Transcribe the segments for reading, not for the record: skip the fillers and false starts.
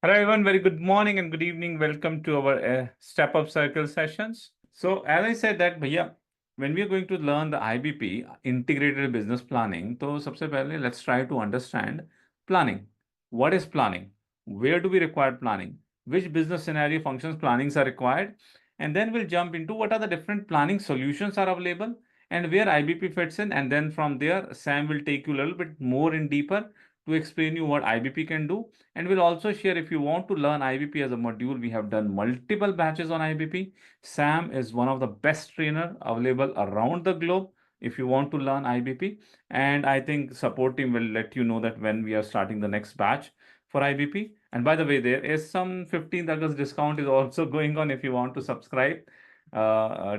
Hello, everyone. Very good morning and good evening. Welcome to our Step Up Circle sessions. So, as I said that, bhaiya, when we are going to learn the IBP, Integrated Business Planning, so सबसे पहले let's try to understand planning. What is planning? Where do we require planning? Which business scenario functions plannings are required? And then we'll jump into what are the different planning solutions are available and where IBP fits in. And then from there, Sam will take you a little bit more in deeper to explain you what IBP can do. And we'll also share, if you want to learn IBP as a module, we have done multiple batches on IBP. Sam is one of the best trainer available around the globe if you want to learn IBP. And I think support team will let you know that when we are starting the next batch for IBP. And by the way, there is some 15th August discount is also going on if you want to subscribe.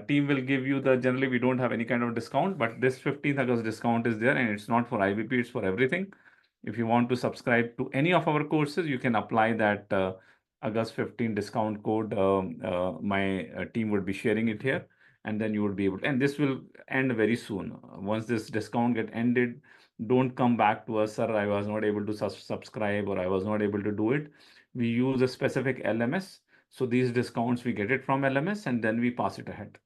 Team will give you generally we don't have any kind of discount, but this 15th August discount is there and it's not for IBP, it's for everything. If you want to subscribe to any of our courses, you can apply that August 15 discount code. My team would be sharing it here, and then you would be able to, and this will end very soon. Once this discount get ended, don't come back to us, sir, I was not able to subscribe or I was not able to do it. We use a specific LMS. So these discounts, we get it from LMS and then we pass it ahead.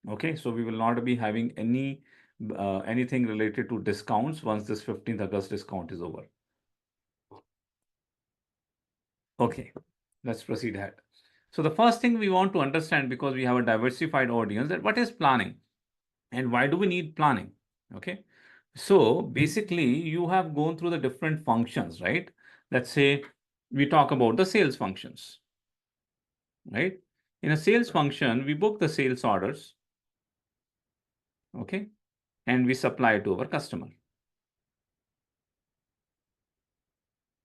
Okay, so we will not be having anything related to discounts once this 15th August discount is over. Okay, let's proceed ahead. So the first thing we want to understand, because we have a diversified audience, that what is planning and why do we need planning? Okay, so basically you have gone through the different functions, right? Let's say we talk about the sales functions, right? In a sales function, we book the sales orders, okay, and we supply it to our customer.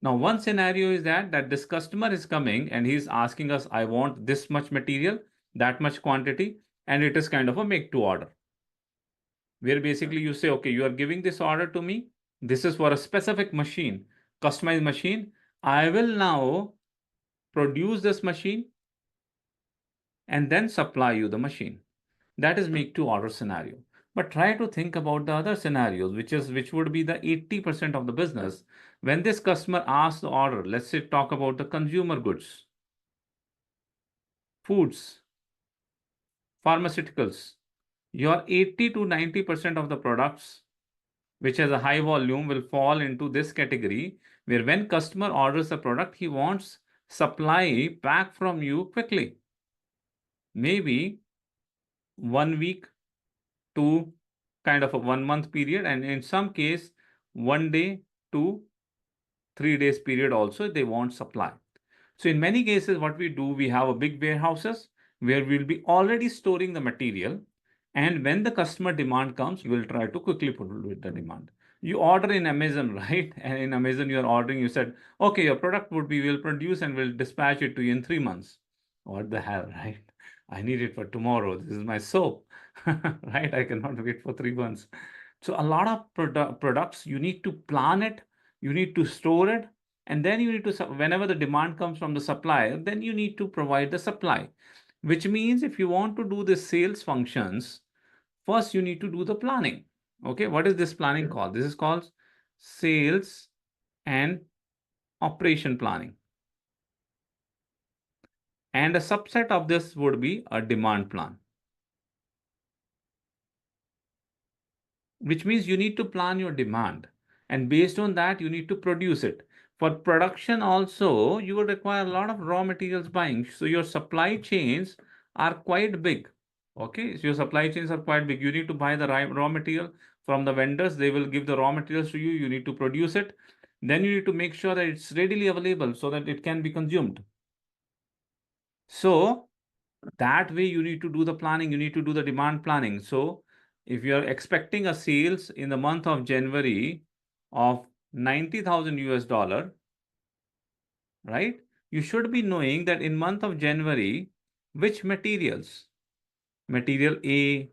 Now, one scenario is that this customer is coming and he's asking us, I want this much material, that much quantity, and it is kind of a make to order. Where basically you say, okay, you are giving this order to me. This is for a specific machine, customized machine. I will now produce this machine and then supply you the machine. That is make to order scenario. But try to think about the other scenarios, which would be the 80% of the business. When this customer asks the order, let's say talk about the consumer goods, foods, pharmaceuticals, your 80 to 90% of the products which has a high volume will fall into this category, where when customer orders a product, he wants supply back from you quickly. Maybe 1 week to kind of a 1 month period, and in some case 1 day to 3 days period also they want supply. So in many cases what we do, we have a big warehouses where we'll be already storing the material, and when the customer demand comes, you will try to quickly put it with the demand. You order in Amazon, right? And in Amazon you are ordering, you said, okay, your product would be, we'll produce and we'll dispatch it to you in 3 months. What the hell, right? I need it for tomorrow. This is my soap, right? I cannot wait for 3 months. So a lot of products, you need to plan it, you need to store it, and then you need to, whenever the demand comes from the supplier, then you need to provide the supply. Which means if you want to do the sales functions, first you need to do the planning. Okay, what is this planning called? This is called sales and operation planning. And a subset of this would be a demand plan. Which means you need to plan your demand, and based on that you need to produce it. For production also, you will require a lot of raw materials buying, so your supply chains are quite big. Okay, so your supply chains are quite big. You need to buy the raw material from the vendors, they will give the raw materials to you, you need to produce it, then you need to make sure that it's readily available so that it can be consumed. So that way you need to do the planning, you need to do the demand planning. So if you're expecting a sales in the month of January of 90,000 US dollar, right? You should be knowing that in month of January, which materials, material A,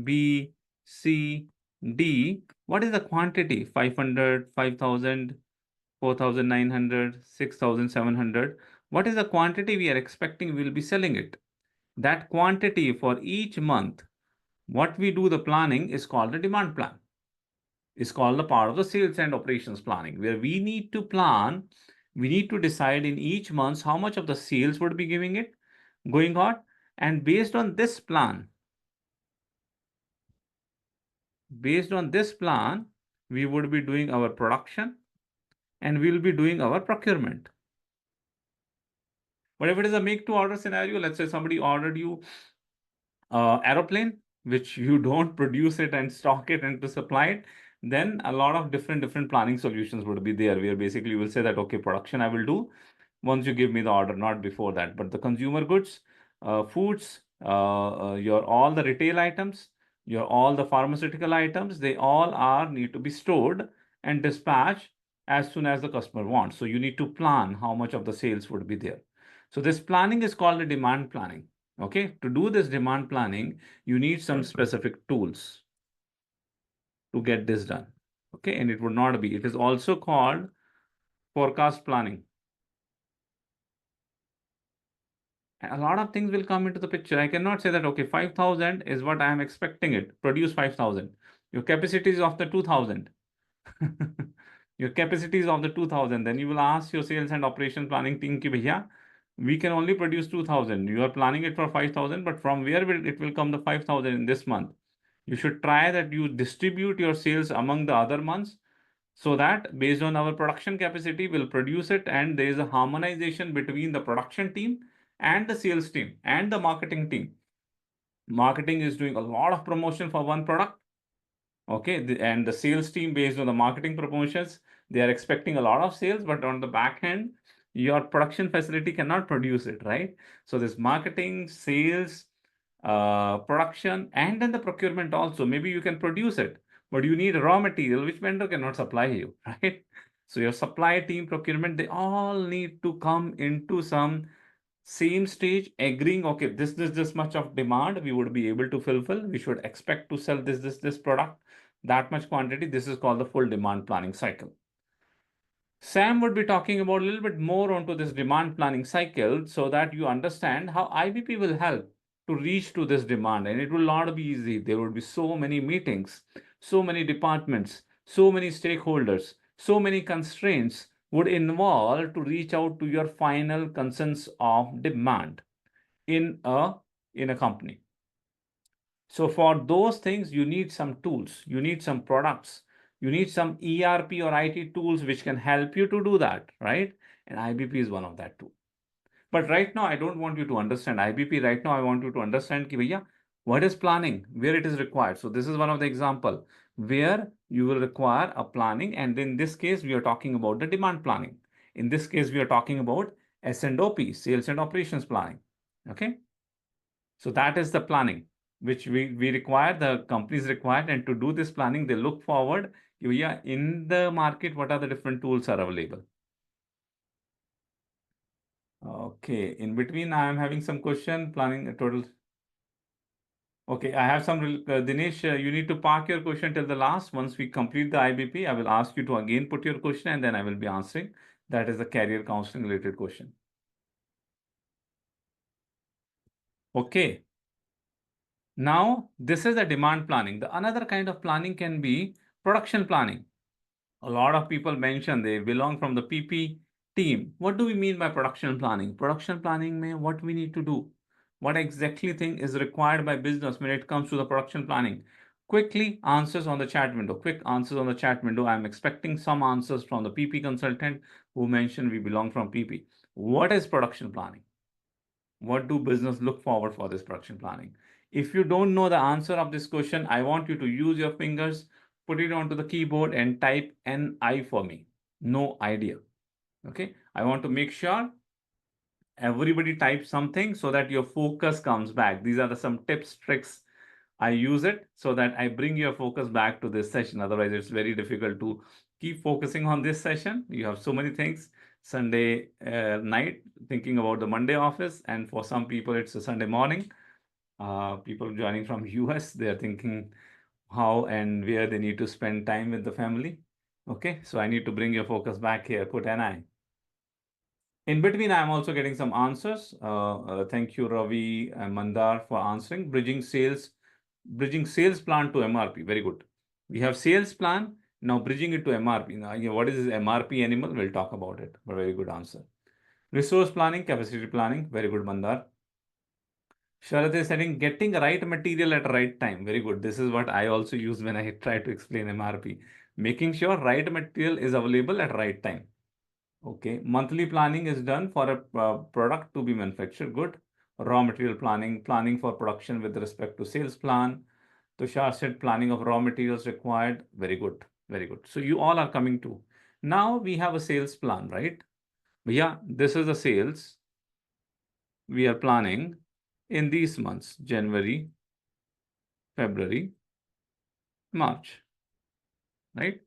B, C, D, what is the quantity? 500, 5,000, 4,900, 6,700. What is the quantity we are expecting we'll be selling it? That quantity for each month, what we do the planning is called the demand plan. It's called the part of the sales and operations planning, where we need to plan We need to decide in each month how much of the sales would be going on. And based on this plan, we would be doing our production and we'll be doing our procurement. But if it is a make to order scenario, let's say somebody ordered you aeroplane, which you don't produce it and stock it and to supply it, then a lot of different planning solutions would be there, where basically you will say that, okay, production I will do once you give me the order, not before that. But the consumer goods, foods, your all the retail items, your all the pharmaceutical items, they all are need to be stored and dispatched as soon as the customer wants. So you need to plan how much of the sales would be there. So this planning is called the demand planning. Okay, to do this demand planning, you need some specific tools to get this done. Okay, and it would not be, it is also called forecast planning. A lot of things will come into the picture. I cannot say that, okay, 5,000 is what I am expecting it, produce 5,000. Your capacity is of the 2,000. Your capacity is of the 2,000. Then you will ask your sales and operation planning team ki bhaiya, we can only produce 2,000. You are planning it for 5,000, but from where will it will come the 5,000 in this month? You should try that you distribute your sales among the other months, so that based on our production capacity, we'll produce it, and there is a harmonization between the production team and the sales team and the marketing team. Marketing is doing a lot of promotion for one product. Okay, and the sales team, based on the marketing promotions, they are expecting a lot of sales, but on the back end, your production facility cannot produce it, right? So this marketing, sales, production, and then the procurement also. Maybe you can produce it, but you need raw material, which vendor cannot supply you, right? So your supply team, procurement, they all need to come into some same stage, agreeing, okay, this much of demand we would be able to fulfill. We should expect to sell this product, that much quantity. This is called the full demand planning cycle. Sam would be talking about a little bit more onto this demand planning cycle, so that you understand how IBP will help to reach to this demand. And it will not be easy. There will be so many meetings, so many departments, so many stakeholders, so many constraints would involve to reach out to your final consensus of demand in a company. So for those things, you need some tools, you need some products, you need some ERP or IT tools which can help you to do that, right? And IBP is one of that too. But right now, I don't want you to understand IBP. Right now, I want you to understand ki bhaiya, what is planning, where it is required. So this is one of the example where you will require a planning. And in this case, we are talking about the demand planning. In this case, we are talking about S&OP, sales and operations planning. Okay. So that is the planning which we require, the companies required. And to do this planning, they look forward, yeah, in the market, what are the different tools are available. Okay, in between, I am having some question, planning a total. Okay, I have some, Dinesh, you need to park your question till the last. Once we complete the IBP, I will ask you to again put your question, and then I will be answering. That is the career counseling related question. Okay. Now, this is the demand planning. The another kind of planning can be production planning. A lot of people mention they belong from the PP team. What do we mean by production planning? Production planning means what we need to do. What exactly thing is required by business when it comes to the production planning? Quickly answers on the chat window. Quick answers on the chat window. I'm expecting some answers from the PP consultant who mentioned we belong from PP. What is production planning? What do business look forward for this production planning? If you don't know the answer of this question, I want you to use your fingers, put it onto the keyboard and type NI for me. No idea. Okay. I want to make sure everybody types something so that your focus comes back. These are some tips, tricks. I use it so that I bring your focus back to this session. Otherwise, it's very difficult to keep focusing on this session. You have so many things. Sunday night, thinking about the Monday office. And for some people, it's a Sunday morning. People joining from US, they're thinking how and where they need to spend time with the family. Okay, so I need to bring your focus back here. Put an eye. In between, I'm also getting some answers. Thank you, Ravi and Mandar, for answering. Bridging sales plan to MRP. Very good. We have sales plan, Now bridging it to MRP. Now, what is this MRP animal? We'll talk about it. But very good answer. Resource planning, capacity planning. Very good, Mandar. Sharat is saying getting right material at right time. Very good. This is what I also use when I try to explain MRP. Making sure right material is available at right time. Okay. Monthly planning is done for a product to be manufactured. Good. Raw material planning, planning for production with respect to sales plan. Tushar said planning of raw materials required. Very good. Very good. So you all are coming to. Now we have a sales plan, right? Yeah, this is the sales we are planning in these months, January, February, March, right?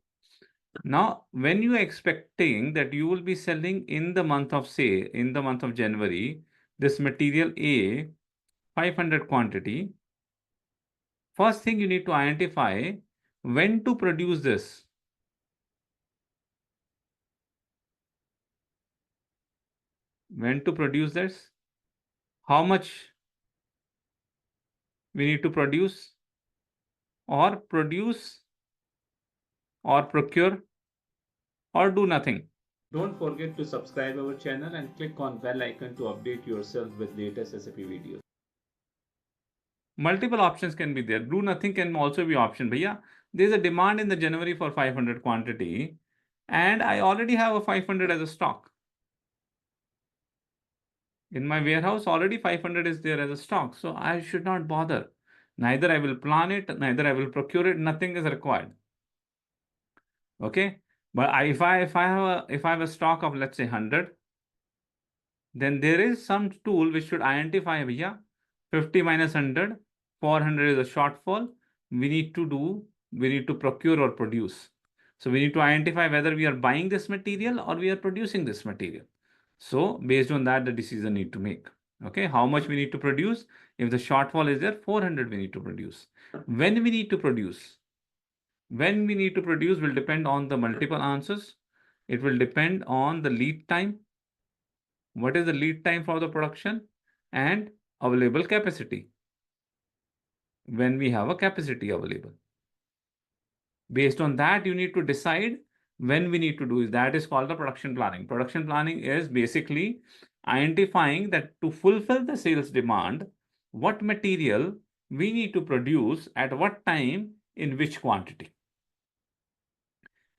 Now, when you are expecting that you will be selling in the month of, say, in the month of January, this material A, 500 quantity, first thing you need to identify when to produce this. When to produce this? How much we need to produce or procure or do nothing. Don't forget to subscribe our channel and click on bell icon to update yourself with latest SAP videos. Multiple options can be there. Do nothing can also be option. Bhaiya, there's a demand in the January for 500 quantity and I already have a 500 as a stock. In my warehouse, already 500 is there as a stock. So I should not bother. Neither I will plan it, neither I will procure it. Nothing is required. Okay. But if I have a stock of, let's say, 100, then there is some tool which should identify, bhaiya, 50 minus 100, 400 is a shortfall. We need to procure or produce. So we need to identify whether we are buying this material or we are producing this material. So based on that, the decision need to make. Okay, how much we need to produce? If the shortfall is there, 400 we need to produce. When we need to produce? When we need to produce will depend on the multiple answers. It will depend on the lead time. What is the lead time for the production and available capacity? When we have a capacity available. Based on that, you need to decide when we need to do it. That is called the production planning. Production planning is basically identifying that to fulfill the sales demand, what material we need to produce at what time in which quantity,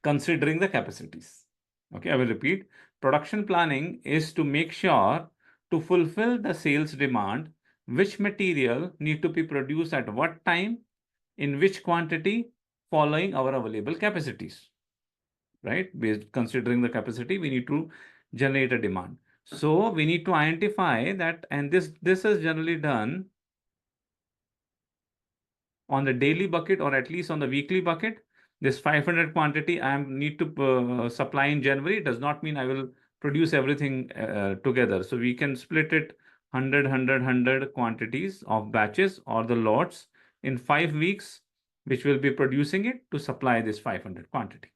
considering the capacities. Okay, I will repeat. Production planning is to make sure to fulfill the sales demand, which material need to be produced at what time, in which quantity, following our available capacities, right? Based considering the capacity, we need to generate a demand. So we need to identify that, and this is generally done on the daily bucket or at least on the weekly bucket. This 500 quantity I need to supply in January does not mean I will produce everything together. So we can split it 100 quantities of batches or the lots in 5 weeks, which will be producing it to supply this 500 quantity.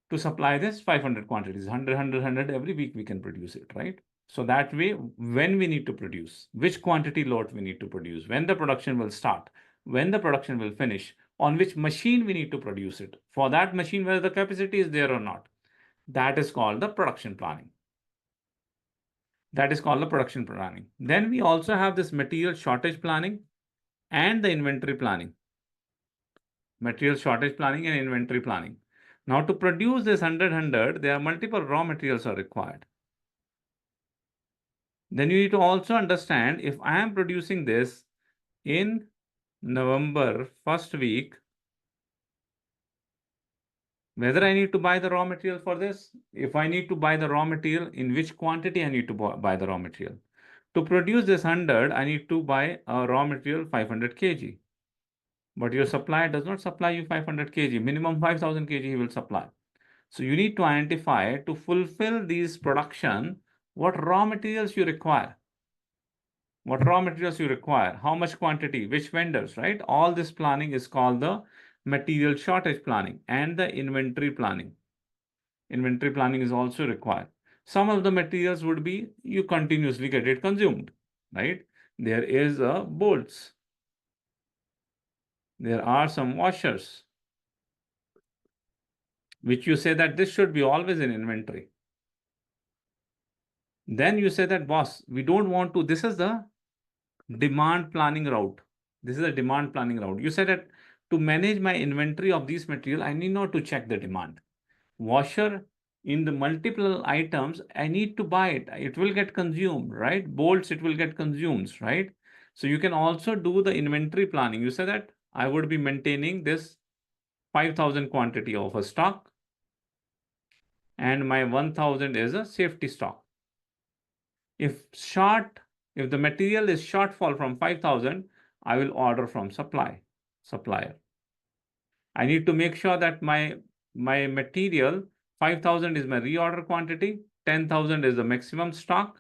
To supply this 500 quantities, 100 every week we can produce it, right? So that way, when we need to produce, which quantity lot we need to produce, when the production will start, when the production will finish, on which machine we need to produce it, for that machine whether the capacity is there or not. That is called the production planning. That is called the production planning. Then we also have this material shortage planning and the inventory planning. Material shortage planning and inventory planning. Now to produce this 100, there are multiple raw materials are required. Then you need to also understand if I am producing this in November first week, whether I need to buy the raw material for this. If I need to buy the raw material, in which quantity I need to buy the raw material. To produce this 100, I need to buy a raw material 500 kg. But your supplier does not supply you 500 kg. Minimum 5,000 kg he will supply. So you need to identify to fulfill these production, what raw materials you require. What raw materials you require, how much quantity, which vendors, right? All this planning is called the material shortage planning and the inventory planning. Inventory planning is also required. Some of the materials would be you continuously get it consumed, right? There is bolts. There are some washers. which you say that this should be always in inventory. Then you say that, boss, we don't want to, this is the demand planning route. This is a demand planning route. You said that to manage my inventory of these material, I need not to check the demand. Washer in the multiple items, I need to buy it. It will get consumed, right? Bolts, it will get consumed, right? So you can also do the inventory planning. You said that I would be maintaining this 5,000 quantity of a stock, and my 1,000 is a safety stock. If the material is shortfall from 5,000, I will order from supplier. I need to make sure that my material 5,000 is my reorder quantity, 10,000 is the maximum stock,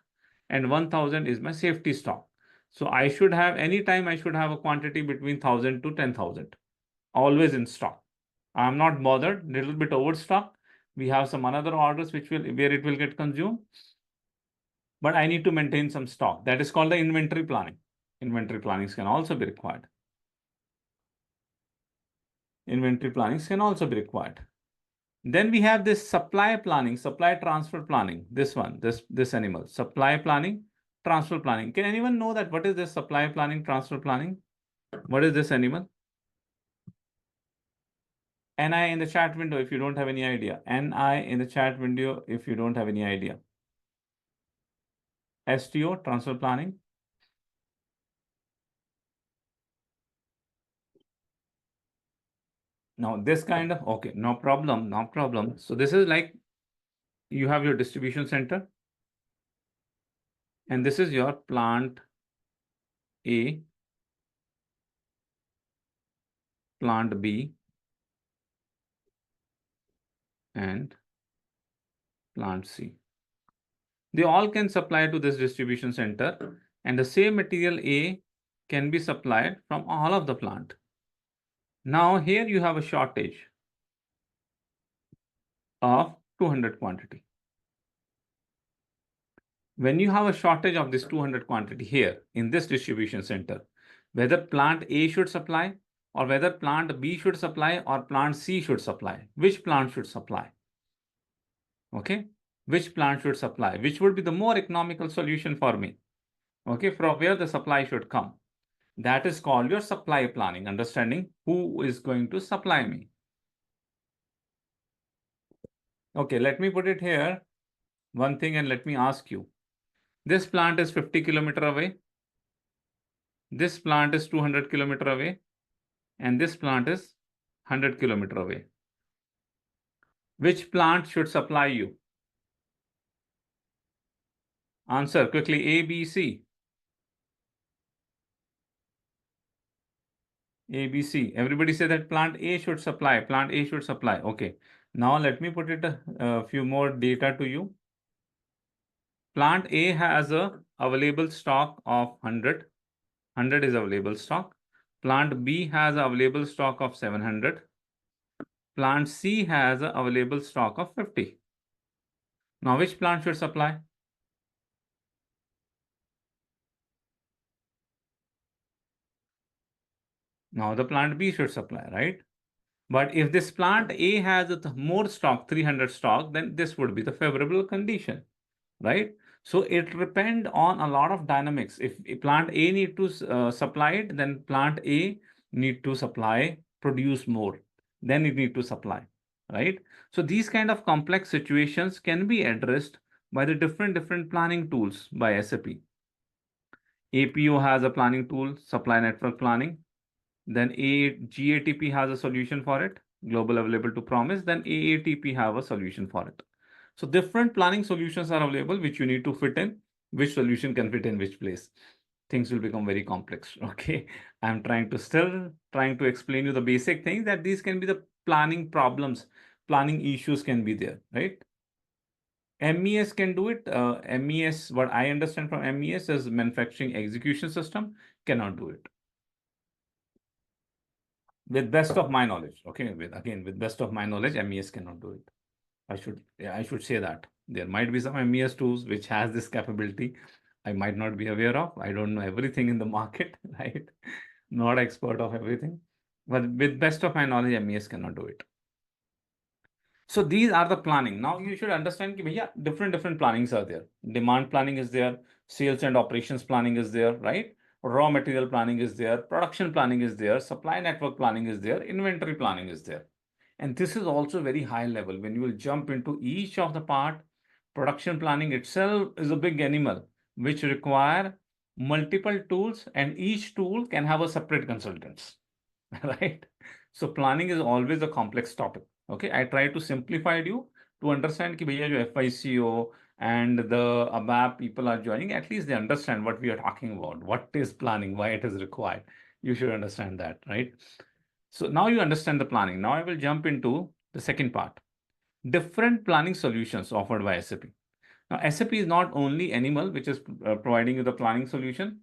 and 1,000 is my safety stock. So I should have, anytime I should have a quantity between 1,000 to 10,000, always in stock. I'm not bothered, little bit overstock. We have some another orders where it will get consumed, but I need to maintain some stock. That is called the inventory planning. Inventory plannings can also be required. Inventory plannings can also be required. Then we have this supply planning, supply transfer planning. This one, this animal, supply planning, transfer planning. Can anyone know that what is this supply planning, transfer planning? What is this animal? NI in the chat window if you don't have any idea. NI in the chat window if you don't have any idea. STO, transfer planning. Now this kind of, okay, no problem, no problem. So this is like, you have your distribution center, and this is your plant A, plant B, and plant C. They all can supply to this distribution center, and the same material A can be supplied from all of the plant. Now here you have a shortage of 200 quantity. When you have a shortage of this 200 quantity here in this distribution center, whether plant A should supply or whether plant B should supply or plant C should supply, which plant should supply? Okay, which plant should supply? Which would be the more economical solution for me? Okay, from where the supply should come. That is called your supply planning, understanding who is going to supply me. Okay, let me put it here, one thing, and let me ask you. This plant is 50 kilometer away. This plant is 200 kilometer away. And this plant is 100 kilometer away. Which plant should supply you? Answer quickly, A, B, C. A, B, C. Everybody say that plant A should supply. Plant A should supply. Okay. Now let me put it a few more data to you. Plant A has a available stock of 100. 100 is available stock. Plant B has available stock of 700. Plant C has a available stock of 50. Now which plant should supply? Now the plant B should supply, right? But if this plant A has more stock, 300 stock, then this would be the favorable condition, right? So it depends on a lot of dynamics. If plant A need to supply it, then plant A need to supply, produce more, then it need to supply, right? So these kind of complex situations can be addressed by the different planning tools by SAP. APO has a planning tool, supply network planning. Then GATP has a solution for it, global available to promise. Then AATP have a solution for it. So different planning solutions are available, which you need to fit in, which solution can fit in which place. Things will become very complex. Okay. I'm still trying to explain you the basic thing that these can be the planning problems, planning issues can be there, right? MES can do it. MES, what I understand from MES is manufacturing execution system, cannot do it. With best of my knowledge, okay, with best of my knowledge, MES cannot do it. I should say that there might be some MES tools which has this capability. I might not be aware of. I don't know everything in the market, right? Not expert of everything, but with best of my knowledge, MES cannot do it. So these are the planning. Now you should understand that yeah, different plannings are there. Demand planning is there, sales and operations planning is there, right? Raw material planning is there, production planning is there, supply network planning is there, inventory planning is there. And this is also very high level. When you will jump into each of the part, production planning itself is a big animal which require multiple tools, and each tool can have a separate consultants, right? So planning is always a complex topic. Okay, I try to simplify it you to understand कि भैया जो FICO and the ABAP people are joining, at least they understand what we are talking about, what is planning, why it is required. You should understand that, right? So now you understand the planning. Now I will jump into the second part. Different planning solutions offered by SAP. Now SAP is not only animal which is providing you the planning solution.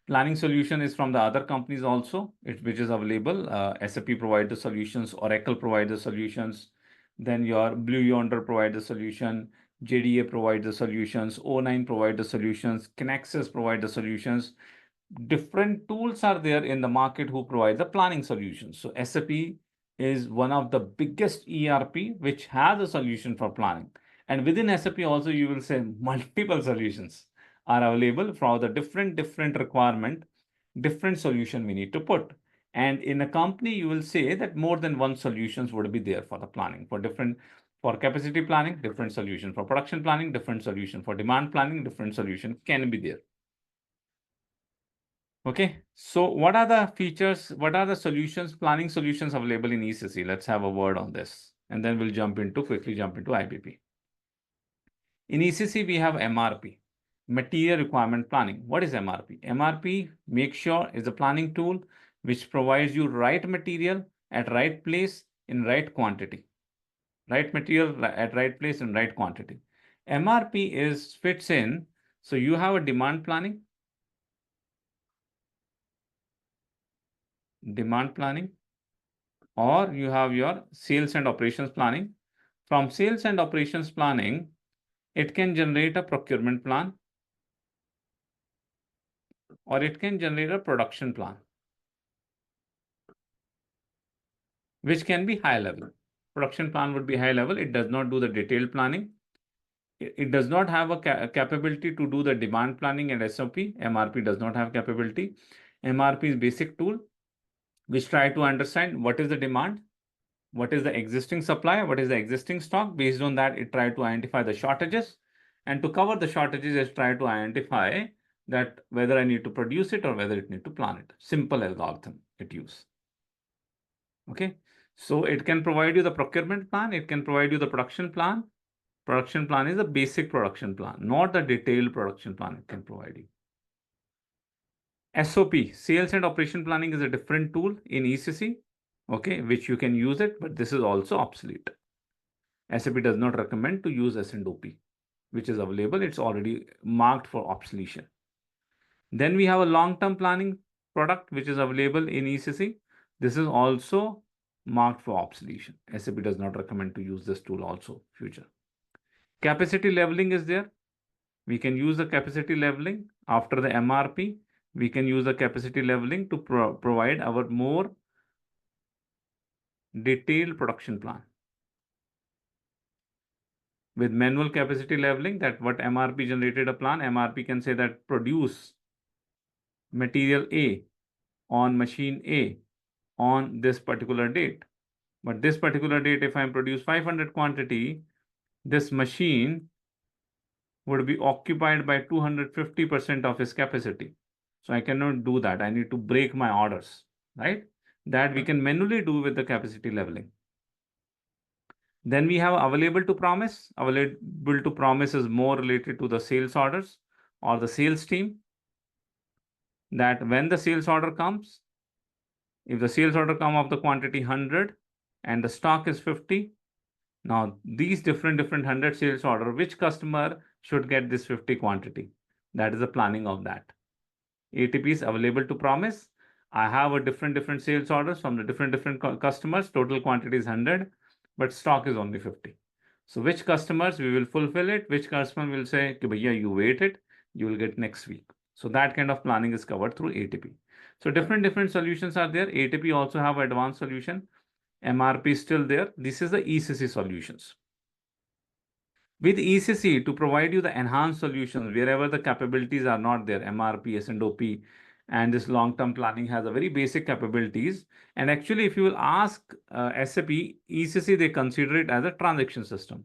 Planning solution is from the other companies also, which is available. SAP provides the solutions, Oracle provides the solutions, then your Blue Yonder provides the solution, JDA provides the solutions, O9 provides the solutions, Kinaxis provides the solutions. Different tools are there in the market who provide the planning solutions. So SAP is one of the biggest ERP which has a solution for planning. And within SAP also, you will say multiple solutions are available for the different requirement, different solution we need to put. And in a company, you will say that more than one solutions would be there for the planning, for capacity planning, different solution, for production planning, different solution, for demand planning, different solution can be there. Okay, so what are the features, what are the solutions, planning solutions available in ECC? Let's have a word on this, and then we'll quickly jump into IBP. In ECC, we have MRP, Material Requirement Planning. What is MRP? MRP, make sure, is a planning tool which provides you right material at right place in right quantity. Right material at right place in right quantity. MRP fits in, so you have a demand planning, or you have your sales and operations planning. From sales and operations planning, it can generate a procurement plan, or it can generate a production plan, which can be high level. Production plan would be high level. It does not do the detailed planning. It does not have a capability to do the demand planning and SOP. MRP does not have capability. MRP is basic tool which try to understand what is the demand, what is the existing supply, what is the existing stock. Based on that, it try to identify the shortages, and to cover the shortages, it try to identify that whether I need to produce it or whether it need to plan it. Simple algorithm it use. Okay, so it can provide you the procurement plan, it can provide you the production plan. Production plan is a basic production plan, not the detailed production plan it can provide you. SOP, sales and operation planning, is a different tool in ECC, okay, which you can use it, but this is also obsolete. SAP does not recommend to use S&OP, which is available. It's already marked for obsolescence. Then we have a long-term planning product, which is available in ECC. This is also marked for obsolescence. SAP does not recommend to use this tool also future. Capacity leveling is there. We can use the capacity leveling after the MRP. We can use the capacity leveling to provide our more detailed production plan. With manual capacity leveling, that what MRP generated a plan, MRP can say that produce material A on machine A on this particular date. But this particular date, if I produce 500 quantity, this machine would be occupied by 250% of its capacity. So I cannot do that. I need to break my orders, right? That we can manually do with the capacity leveling. Then we have available to promise. Available to promise is more related to the sales orders or the sales team. That when the sales order comes, if the sales order come of the quantity 100 and the stock is 50, now these different 100 sales order, which customer should get this 50 quantity? That is the planning of that. ATP is available to promise. I have a different sales orders from the different customers. Total quantity is 100, but stock is only 50. So which customers we will fulfill it? Which customer will say, "Bhaiya, you wait it, you will get next week." So that kind of planning is covered through ATP. So different solutions are there. ATP also have advanced solution. MRP is still there. This is the ECC solutions. With ECC, to provide you the enhanced solutions wherever the capabilities are not there, MRP, S&OP, and this long-term planning has a very basic capabilities. And actually, if you will ask SAP, ECC, they consider it as a transaction system.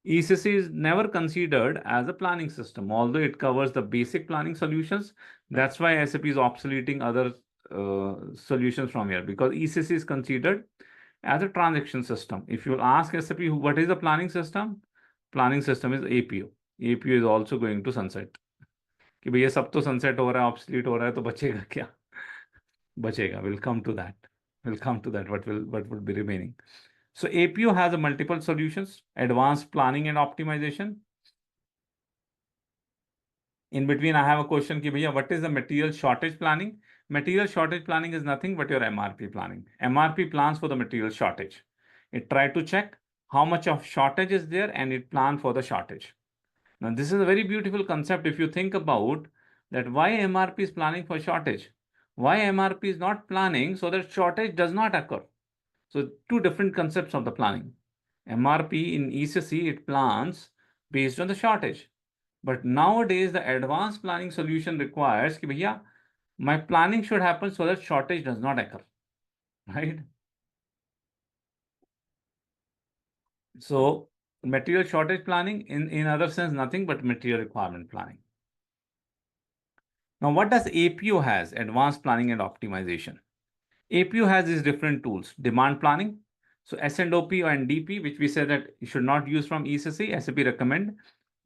ECC is never considered as a planning system, although it covers the basic planning solutions. That's why SAP is obsoleting other solutions from here, because ECC is considered as a transaction system. If you ask SAP what is the planning system is APO. APO is also going to sunset. कि भैया सब तो sunset हो रहा है, obsolete हो रहा है, तो बचेगा क्या? बचेगा. We'll come to that. What will be remaining? So APO has a multiple solutions: advanced planning and optimization. In between, I have a question कि भैया what is the material shortage planning? Material shortage planning is nothing but your MRP planning. MRP plans for the material shortage. It tries to check how much of shortage is there and it plans for the shortage. Now, this is a very beautiful concept if you think about that why MRP is planning for shortage. Why MRP is not planning so that shortage does not occur. So two different concepts of the planning. MRP in ECC, it plans based on the shortage. But nowadays, the advanced planning solution requires कि भैया my planning should happen so that shortage does not occur, right? So material shortage planning in other sense nothing but material requirement planning. Now what does APO has? Advanced planning and optimization. APO has these different tools: demand planning. So S&OP and DP, which we said that you should not use from ECC, SAP recommend.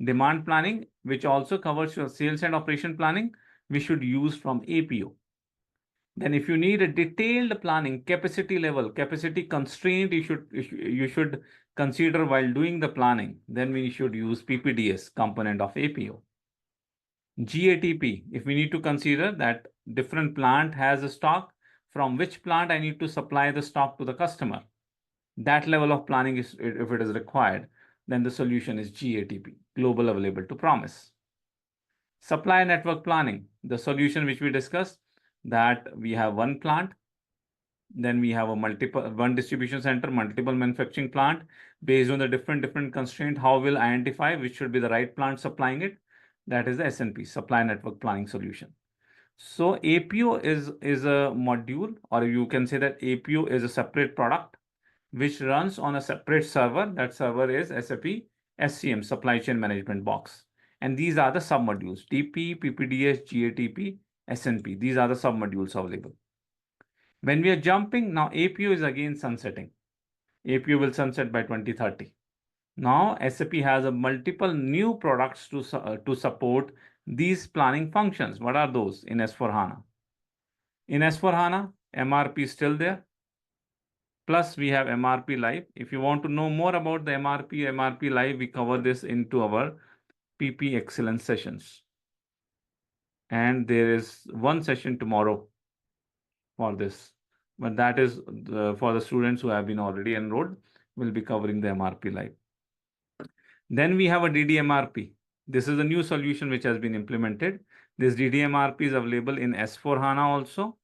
Demand planning, which also covers your sales and operation planning, we should use from APO. Then if you need a detailed planning, capacity level, capacity constraint, you should consider while doing the planning, then we should use PPDS component of APO. GATP, if we need to consider that different plant has a stock, from which plant I need to supply the stock to the customer. That level of planning is, if it is required, then the solution is GATP, global available to promise. Supply network planning, the solution which we discussed, that we have one plant, then we have one distribution center, multiple manufacturing plant. Based on the different constraint, how will identify which should be the right plant supplying it? That is the SNP, supply network planning solution. So APO is a module, or you can say that APO is a separate product which runs on a separate server. That server is SAP SCM, Supply Chain Management Box. And these are the submodules: TP, PPDS, GATP, SNP. These are the submodules available. When we are jumping, now APO is again sunsetting. APO will sunset by 2030. Now SAP has a multiple new products to support these planning functions. What are those in S4HANA? In S4HANA, MRP is still there. Plus we have MRP Live. If you want to know more about the MRP Live, we cover this into our PP Excellence sessions. And there is one session tomorrow for this, but that is for the students who have been already enrolled. We'll be covering the MRP Live. Then we have a DDMRP. This is a new solution which has been implemented. This DDMRP is available in S4HANA also.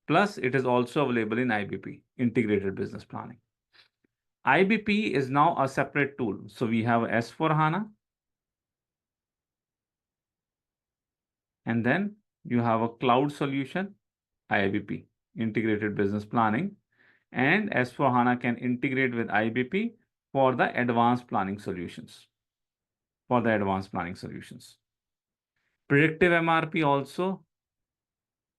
Plus, it is also available in IBP, Integrated Business Planning. IBP is now a separate tool. So we have S4HANA. And then you have a cloud solution, IBP, Integrated Business Planning. And S4HANA can integrate with IBP for the advanced planning solutions. Predictive MRP also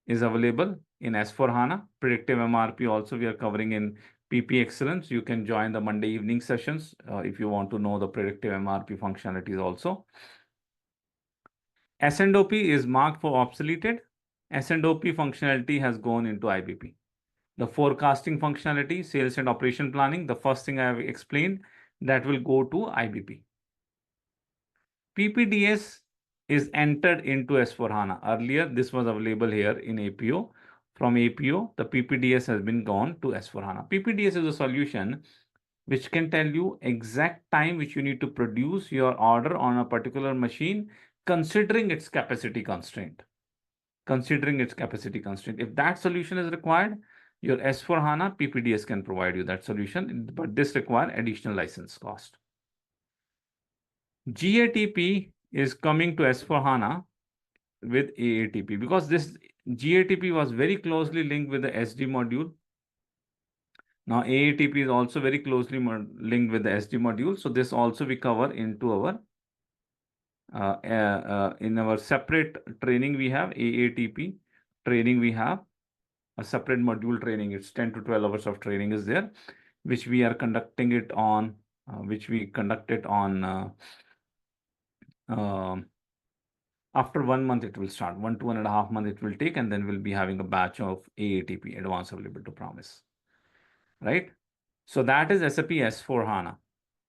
is available in S4HANA. Predictive MRP also we are covering in PP Excellence. You can join the Monday evening sessions if you want to know the predictive MRP functionalities also. S&OP is marked for obsoleted. S&OP functionality has gone into IBP. The forecasting functionality, sales and operation planning, the first thing I have explained, that will go to IBP. PPDS is entered into S4HANA. Earlier, this was available here in APO. From APO, the PPDS has been gone to S4HANA. PPDS is a solution which can tell you exact time which you need to produce your order on a particular machine, considering its capacity constraint. If that solution is required, Your S/4HANA PPDS can provide you that solution, but this requires additional license cost. GATP is coming to S/4HANA with AATP because this GATP was very closely linked with the SD module. Now AATP is also very closely linked with the SD module. So this also we cover into our in our separate training. We have AATP training. We have a separate module training. It's 10 to 12 hours of training is there, which we are conducting it on, which we conducted on after 1 month it will start. 1.5 months it will take, and then we'll be having a batch of AATP, Advanced Available to Promise, right? So that is SAP S/4HANA.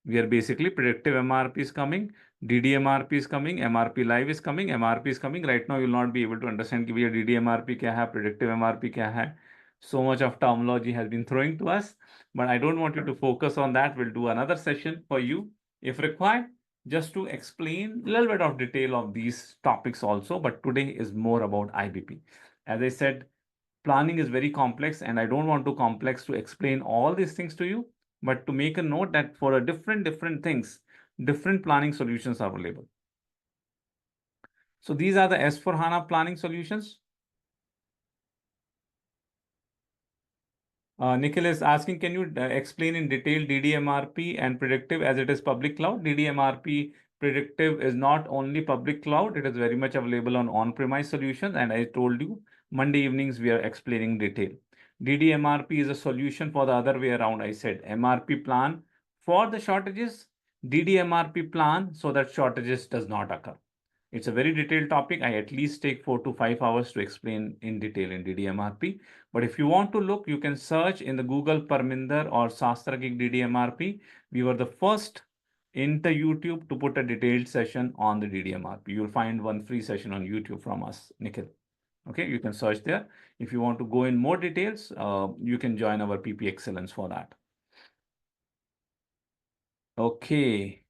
We are basically predictive MRP is coming, DDMRP is coming, MRP live is coming, MRP is coming. Right now, you'll not be able to understand कि भैया DDMRP क्या है, predictive MRP क्या है. So much of terminology has been throwing to us, but I don't want you to focus on that. We'll do another session for you if required, just to explain a little bit of detail of these topics also. But today is more about IBP. As I said, planning is very complex, and I don't want to complex to explain all these things to you, but to make a note that for a different things, different planning solutions are available. So these are the S/4HANA planning solutions. Nikhil is asking, can you explain in detail DDMRP and predictive as it is public cloud? DDMRP predictive is not only public cloud, it is very much available on on-premise solutions. And I told you, Monday evenings, we are explaining detail. DDMRP is a solution for the other way around. I said MRP plan for the shortages, DDMRP plan so that shortages does not occur. It's a very detailed topic. I at least take 4 to 5 hours to explain in detail in DDMRP. But if you want to look, you can search in the Google Parminder or Sastrageek DDMRP. We were the first in the YouTube to put a detailed session on the DDMRP. You'll find one free session on YouTube from us, Nikhil. Okay, you can search there. If you want to go in more details, you can join our PP Excellence for that. Okay.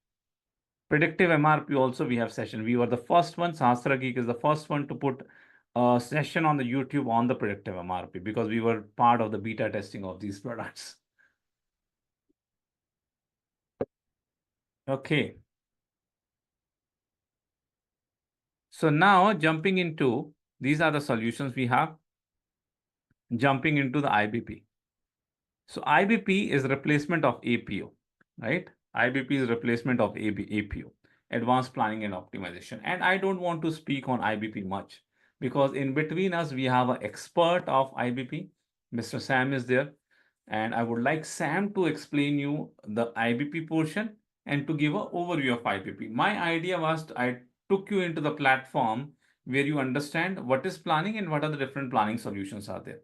Predictive MRP also we have session. We were the first one. Sastrageek is the first one to put a session on the YouTube on the predictive MRP because we were part of the beta testing of these products. Okay. So now jumping into, these are the solutions we have. Jumping into the IBP. So IBP is replacement of APO, right? IBP is replacement of APO, Advanced Planning and Optimization. And I don't want to speak on IBP much because in between us, we have an expert of IBP. Mr. Sam is there. And I would like Sam to explain you the IBP portion and to give an overview of IBP. My idea was I took you into the platform where you understand what is planning and what are the different planning solutions are there,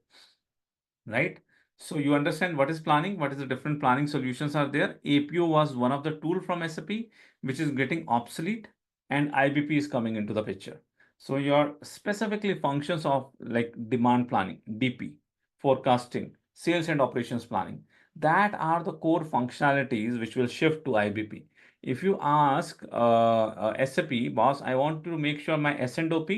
right? So you understand what is planning, what is the different planning solutions are there. APO was one of the tool from SAP, which is getting obsolete, and IBP is coming into the picture. So your specifically functions of like demand planning, DP, forecasting, sales and operations planning, that are the core functionalities which will shift to IBP. If you ask SAP, boss, I want to make sure my S&OP,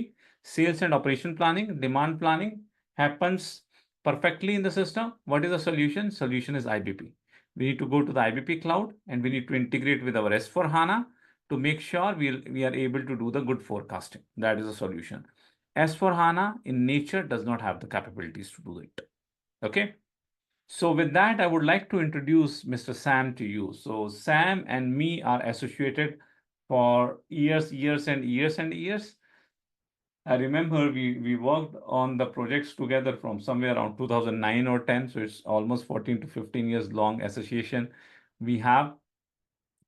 sales and operation planning, demand planning happens perfectly in the system. What is the solution? Solution is IBP. We need to go to the IBP cloud and we need to integrate with our S/4HANA to make sure we are able to do the good forecasting. That is a solution. S/4HANA in nature does not have the capabilities to do it. Okay. So with that, I would like to introduce Mr. Sam to you. So Sam and me are associated for years and years. I remember we worked on the projects together from somewhere around 2009 or 10. So it's almost 14 to 15 years long association we have,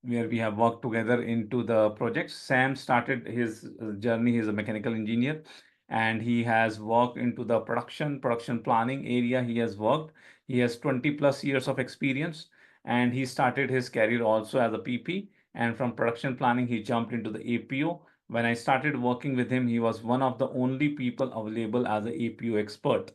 where we have worked together into the projects. Sam started his journey. He's a mechanical engineer and he has worked into the production planning area. He has worked. He has 20 plus years of experience and he started his career also as a PP. And from production planning, he jumped into the APO. When I started working with him, he was one of the only people available as an APO expert.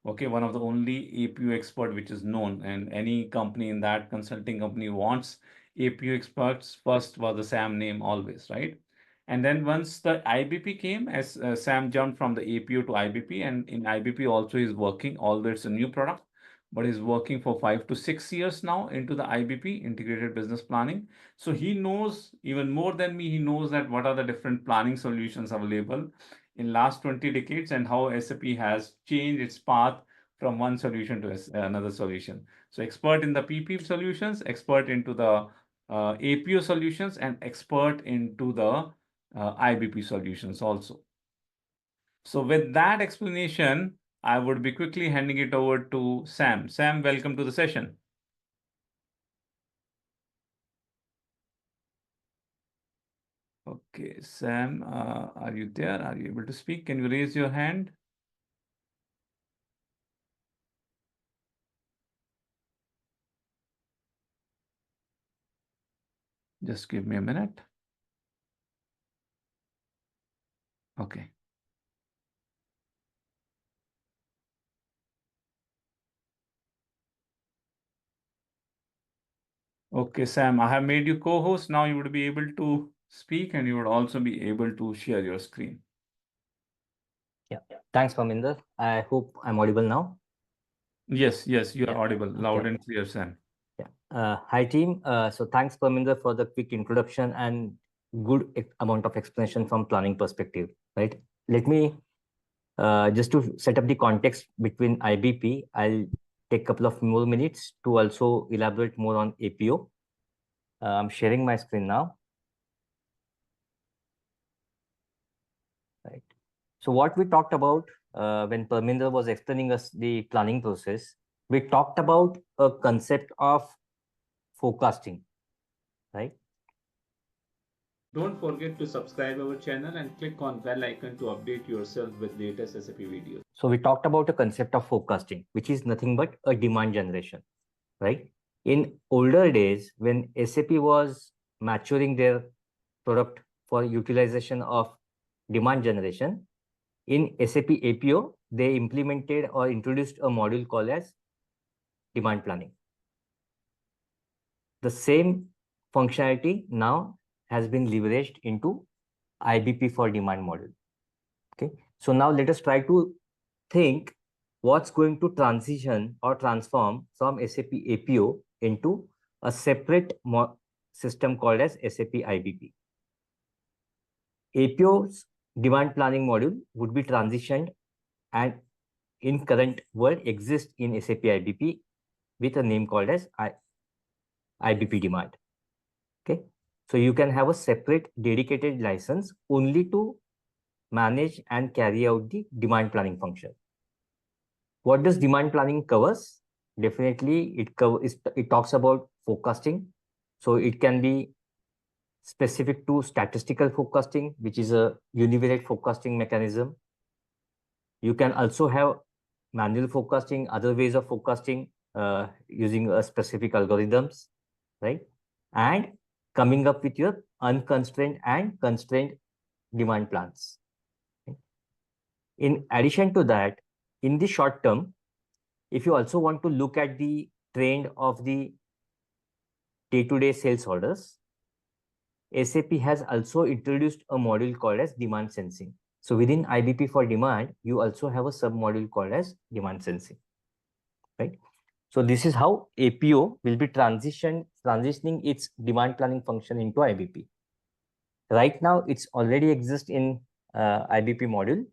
Okay, one of the only APO expert which is known, and any company in that consulting company wants APO experts. First was the Sam name always, right? And then once the IBP came, as Sam jumped from the APO to IBP, and in IBP also is working, although it's a new product. but he's working for 5 to 6 years now into the IBP, Integrated Business Planning. So he knows even more than me, he knows that what are the different planning solutions available in last 20 decades and how SAP has changed its path from one solution to another solution. So expert in the PP solutions, expert into the APO solutions, and expert into the IBP solutions also. So with that explanation, I would be quickly handing it over to Sam. Sam, welcome to the session. Okay, Sam, are you there? Are you able to speak? Can you raise your hand? Just give me a minute. Okay. Okay, Sam, I have made you co-host. Now you would be able to speak and you would also be able to share your screen. Yeah. Thanks, Parminder. I hope I'm audible now. Yes, you are Yeah. audible, loud Okay. and clear, Sam. Yeah. Hi, team. So thanks, Parminder, for the quick introduction and good amount of explanation from planning perspective, right? Let me, just to set up the context between IBP, I'll take a couple of more minutes to also elaborate more on APO. I'm sharing my screen now. Right. So what we talked about when Parminder was explaining us the planning process, we talked about a concept of forecasting, right? Don't forget to subscribe our channel and click on bell icon to update yourself with latest SAP videos. So we talked about a concept of forecasting, which is nothing but a demand generation, right? In older days, when SAP was maturing their product for utilization of demand generation, in SAP APO, they implemented or introduced a module called as demand planning. The same functionality now has been leveraged into IBP for demand module. Okay, so now let us try to think what's going to transition or transform from SAP APO into a separate system called as SAP IBP. APO's demand planning module would be transitioned and in current world exist in SAP IBP with a name called as IBP demand. Okay, so you can have a separate dedicated license only to manage and carry out the demand planning function. What does demand planning covers? Definitely, it talks about forecasting. So it can be specific to statistical forecasting, which is a univariate forecasting mechanism. You can also have manual forecasting, other ways of forecasting using a specific algorithms, right? And coming up with your unconstrained and constrained demand plans. Okay? In addition to that, in the short term, if you also want to look at the trend of the day-to-day sales orders, SAP has also introduced a module called as demand sensing. So within IBP for demand, you also have a sub-module called as demand sensing, right? So this is how APO will be transitioning its demand planning function into IBP. Right now, it's already exists in IBP module,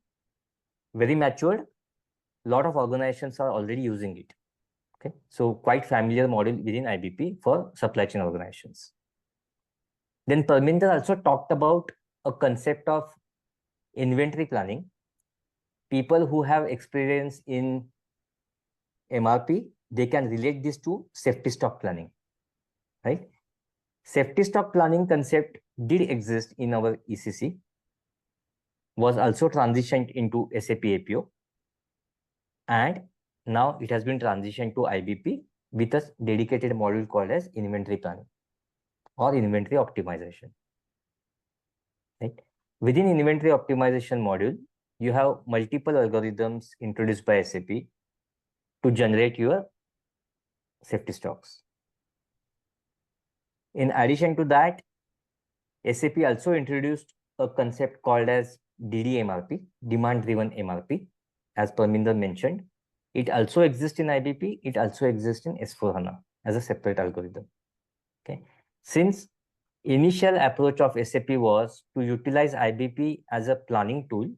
very matured. A lot of organizations are already using it. Okay, so quite familiar model within IBP for supply chain organizations. Then Parminder also talked about a concept of inventory planning. People who have experience in MRP, they can relate this to safety stock planning, right? Safety stock planning concept did exist in our ECC, was also transitioned into SAP APO, and now it has been transitioned to IBP with a dedicated module called as inventory planning or inventory optimization. Right? Within inventory optimization module, you have multiple algorithms introduced by SAP to generate your safety stocks. In addition to that, SAP also introduced a concept called as DDMRP, demand-driven MRP, as Parminder mentioned. It also exists in IBP. It also exists in S4HANA as a separate algorithm. Okay. Since initial approach of SAP was to utilize IBP as a planning tool,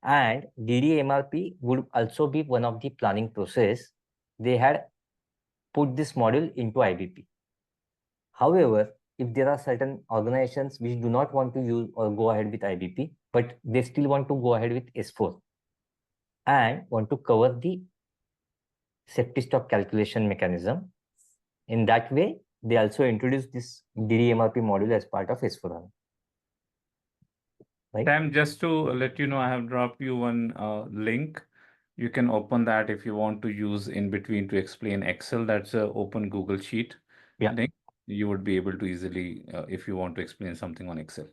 and DDMRP would also be one of the planning process, they had put this module into IBP. However, if there are certain organizations which do not want to use or go ahead with IBP, but they still want to go ahead with S4 and want to cover the safety stock calculation mechanism, in that way, they also introduced this DDMRP module as part of S4HANA. Right? Sam, just to let you know, I have dropped you one link. You can open that if you want to use in between to explain Excel. That's an open Google Sheet link. You would be able to easily, if you want to explain something on Excel.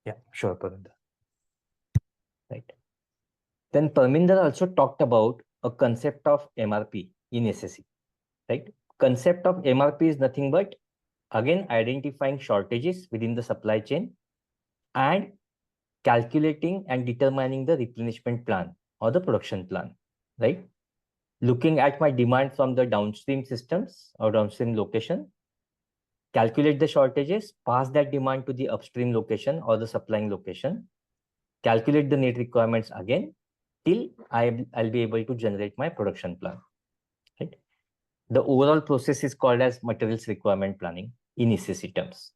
Yeah, sure, Parminder. Right. Then Parminder also talked about a concept of MRP in SSE. Right? Concept of MRP is nothing but, again, identifying shortages within the supply chain and calculating and determining the replenishment plan or the production plan, right? Looking at my demand from the downstream systems or downstream location, calculate the shortages, pass that demand to the upstream location or the supplying location, calculate the net requirements again till I'll be able to generate my production plan, right? The overall process is called as materials requirement planning in ECC terms.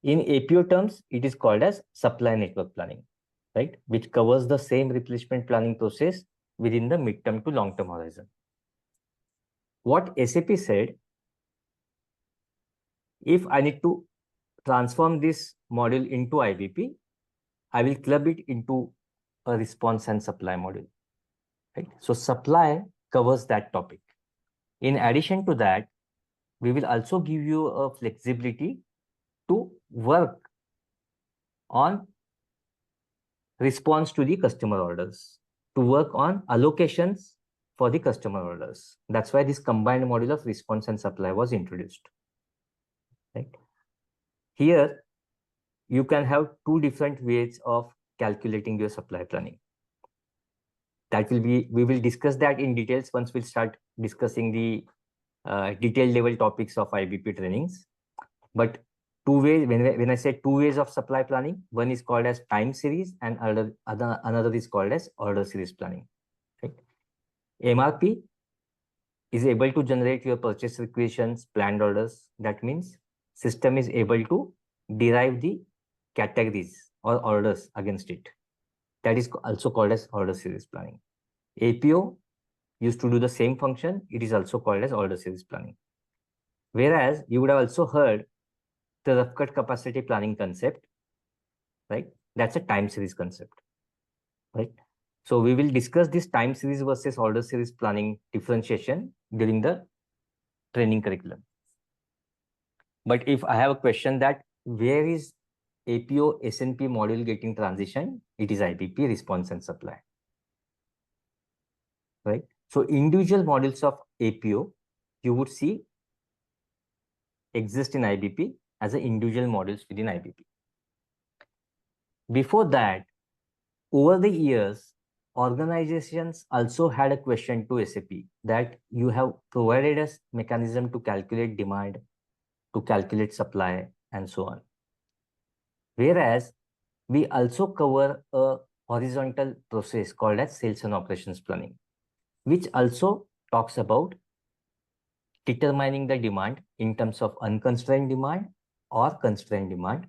In APO terms, it is called as supply network planning, right? Which covers the same replenishment planning process within the midterm to long-term horizon. What SAP said, if I need to transform this module into IBP, I will club it into a response and supply module, right? So supply covers that topic. In addition to that, we will also give you a flexibility to work on response to the customer orders, to work on allocations for the customer orders. That's why this combined module of response and supply was introduced. Right? Here, you can have two different ways of calculating your supply planning. That will be, we will discuss that in details once we'll start discussing the detailed level topics of IBP trainings. But two ways, when I say two ways of supply planning, one is called as time series and another is called as order series planning. Right? MRP is able to generate your purchase requisitions, planned orders. That means system is able to derive the categories or orders against it. That is also called as order series planning. APO used to do the same function. It is also called as order series planning. Whereas you would have also heard the rough cut capacity planning concept, right? That's a time series concept, right? So we will discuss this time series versus order series planning differentiation during the training curriculum. But if I have a question that where is APO SNP module getting transition, it is IBP response and supply, right? So individual modules of APO, you would see exist in IBP as an individual modules within IBP. Before that, over the years, organizations also had a question to SAP that you have provided us mechanism to calculate demand, to calculate supply, and so on. Whereas we also cover a horizontal process called as sales and operations planning, which also talks about determining the demand in terms of unconstrained demand or constrained demand,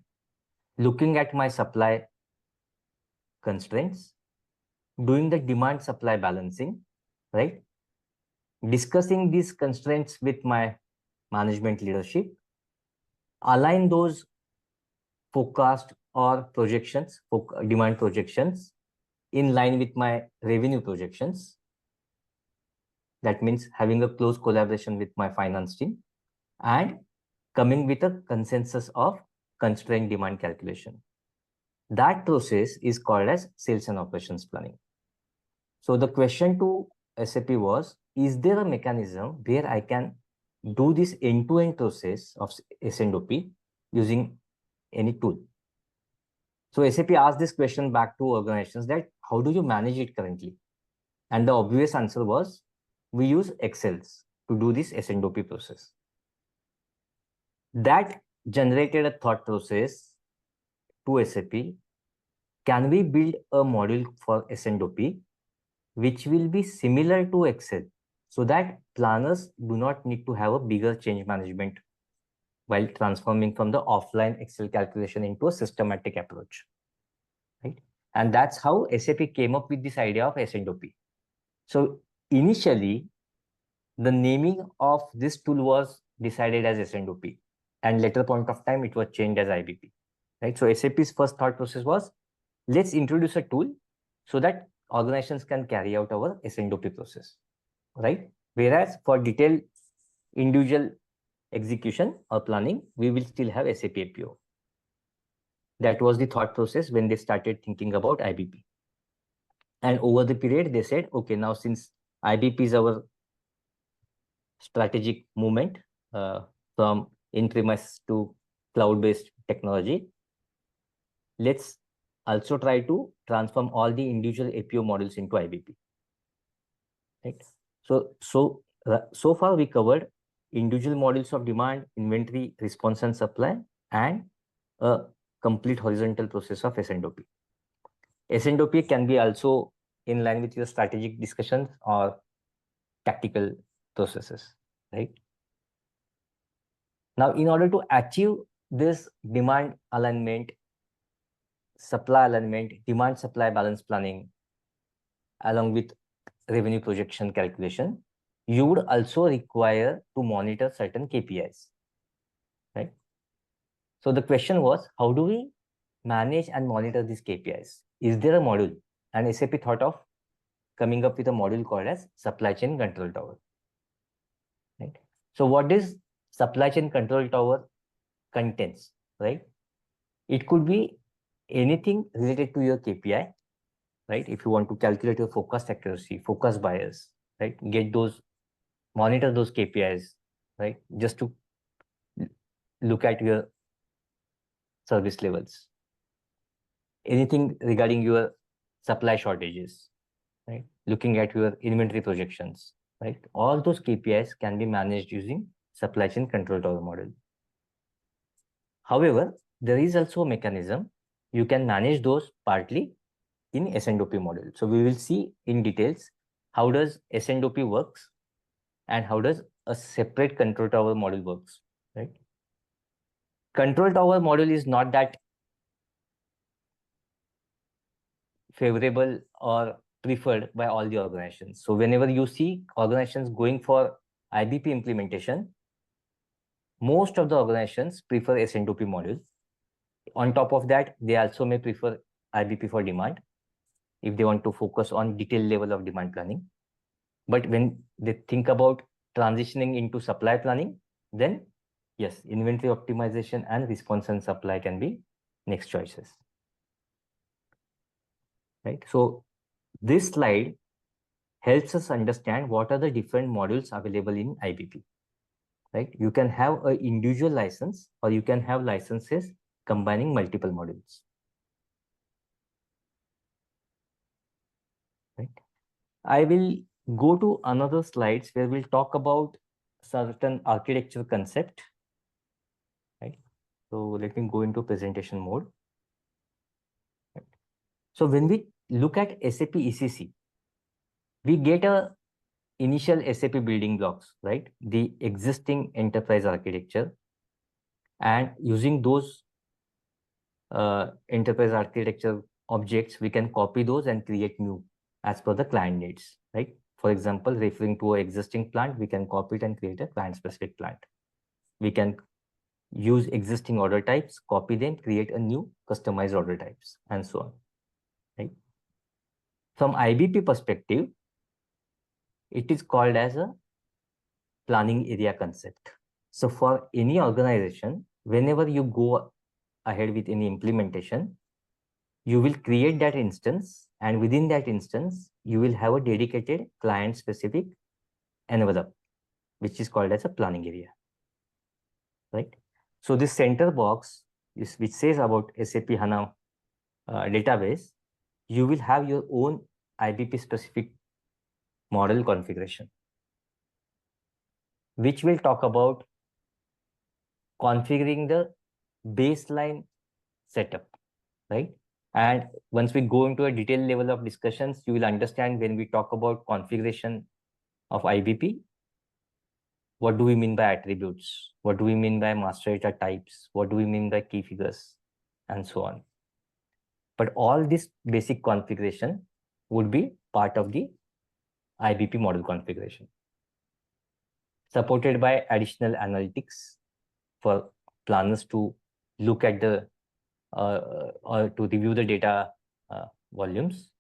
looking at my supply constraints, doing the demand supply balancing, right? Discussing these constraints with my management leadership, align those forecast or projections, demand projections in line with my revenue projections. That means having a close collaboration with my finance team and coming with a consensus of constrained demand calculation. That process is called as sales and operations planning. So the question to SAP was, is there a mechanism where I can do this end-to-end process of S&OP using any tool? So SAP asked this question back to organizations that how do you manage it currently? And the obvious answer was, we use Excels to do this S&OP process. That generated a thought process to SAP. Can we build a module for S&OP which will be similar to Excel, so that planners do not need to have a bigger change management while transforming from the offline Excel calculation into a systematic approach, right? And that's how SAP came up with this idea of S&OP. So initially, the naming of this tool was decided as S&OP, and later point of time, it was changed as IBP, right? So SAP's first thought process was, let's introduce a tool so that organizations can carry out our S&OP process, right? Whereas for detailed individual execution or planning, we will still have SAP APO. That was the thought process when they started thinking about IBP. And over the period, they said, okay, now since IBP is our strategic movement from in-premise to cloud-based technology, let's also try to transform all the individual APO modules into IBP. Right? So far we covered individual modules of demand, inventory, response and supply, and a complete horizontal process of S&OP. S&OP can be also in line with your strategic discussions or tactical processes, right? Now, in order to achieve this demand alignment, supply alignment, demand supply balance planning, along with revenue projection calculation, you would also require to monitor certain KPIs, right? So the question was, how do we manage and monitor these KPIs? Is there a module? And SAP thought of coming up with a module called as Supply Chain Control Tower, right? So what is Supply Chain Control Tower contains, right? It could be anything related to your KPI, right? If you want to calculate your forecast accuracy, focus bias, right? Monitor those KPIs, right? Just to look at your service levels. Anything regarding your supply shortages, right? Looking at your inventory projections, right? All those KPIs can be managed using Supply Chain Control Tower model. However, there is also a mechanism you can manage those partly in S&OP model. So we will see in details how does S&OP works and how does a separate control tower model works, right? Control tower model is not that favorable or preferred by all the organizations. So whenever you see organizations going for IBP implementation, most of the organizations prefer S&OP model. On top of that, they also may prefer IBP for demand if they want to focus on detailed level of demand planning. But when they think about transitioning into supply planning, then yes, inventory optimization and response and supply can be next choices, right? So this slide helps us understand what are the different modules available in IBP, right? You can have an individual license or you can have licenses combining multiple modules, right? I will go to another slides where we'll talk about certain architecture concept, right? So let me go into presentation mode. Right. So when we look at SAP ECC, we get a initial SAP building blocks, right? The existing enterprise architecture, and using those enterprise architecture objects, we can copy those and create new as per the client needs, right? For example, referring to an existing plant, we can copy it and create a client-specific plant. We can use existing order types, copy them, create a new customized order types, and so on, right? From IBP perspective, it is called as a planning area concept. So for any organization, whenever you go ahead with any implementation, you will create that instance, and within that instance, you will have a dedicated client-specific envelope, which is called as a planning area, right? So this center box, which says about SAP HANA database, you will have your own IBP-specific model configuration, which will talk about configuring the baseline setup, right? And once we go into a detailed level of discussions, you will understand when we talk about configuration of IBP, what do we mean by attributes? What do we mean by master data types? What do we mean by key figures? And so on. But all this basic configuration would be part of the IBP model configuration, supported by additional analytics for planners to look at the or to review the data volumes,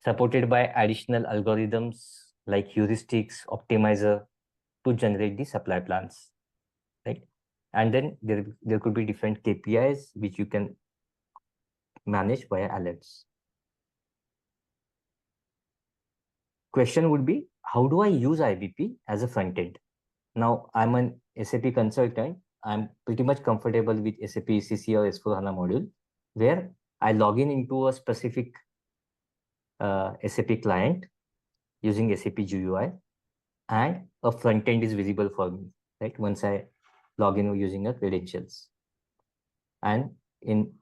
supported by additional algorithms like heuristics, optimizer to generate the supply plans, right? And then there could be different KPIs which you can manage via alerts. Question would be, how do I use IBP as a front end? Now, I'm an SAP consultant. I'm pretty much comfortable with SAP ECC or S/4HANA module, where I log in into a specific SAP client using SAP GUI, and a front end is visible for me, right? Once I log in using a credentials. And in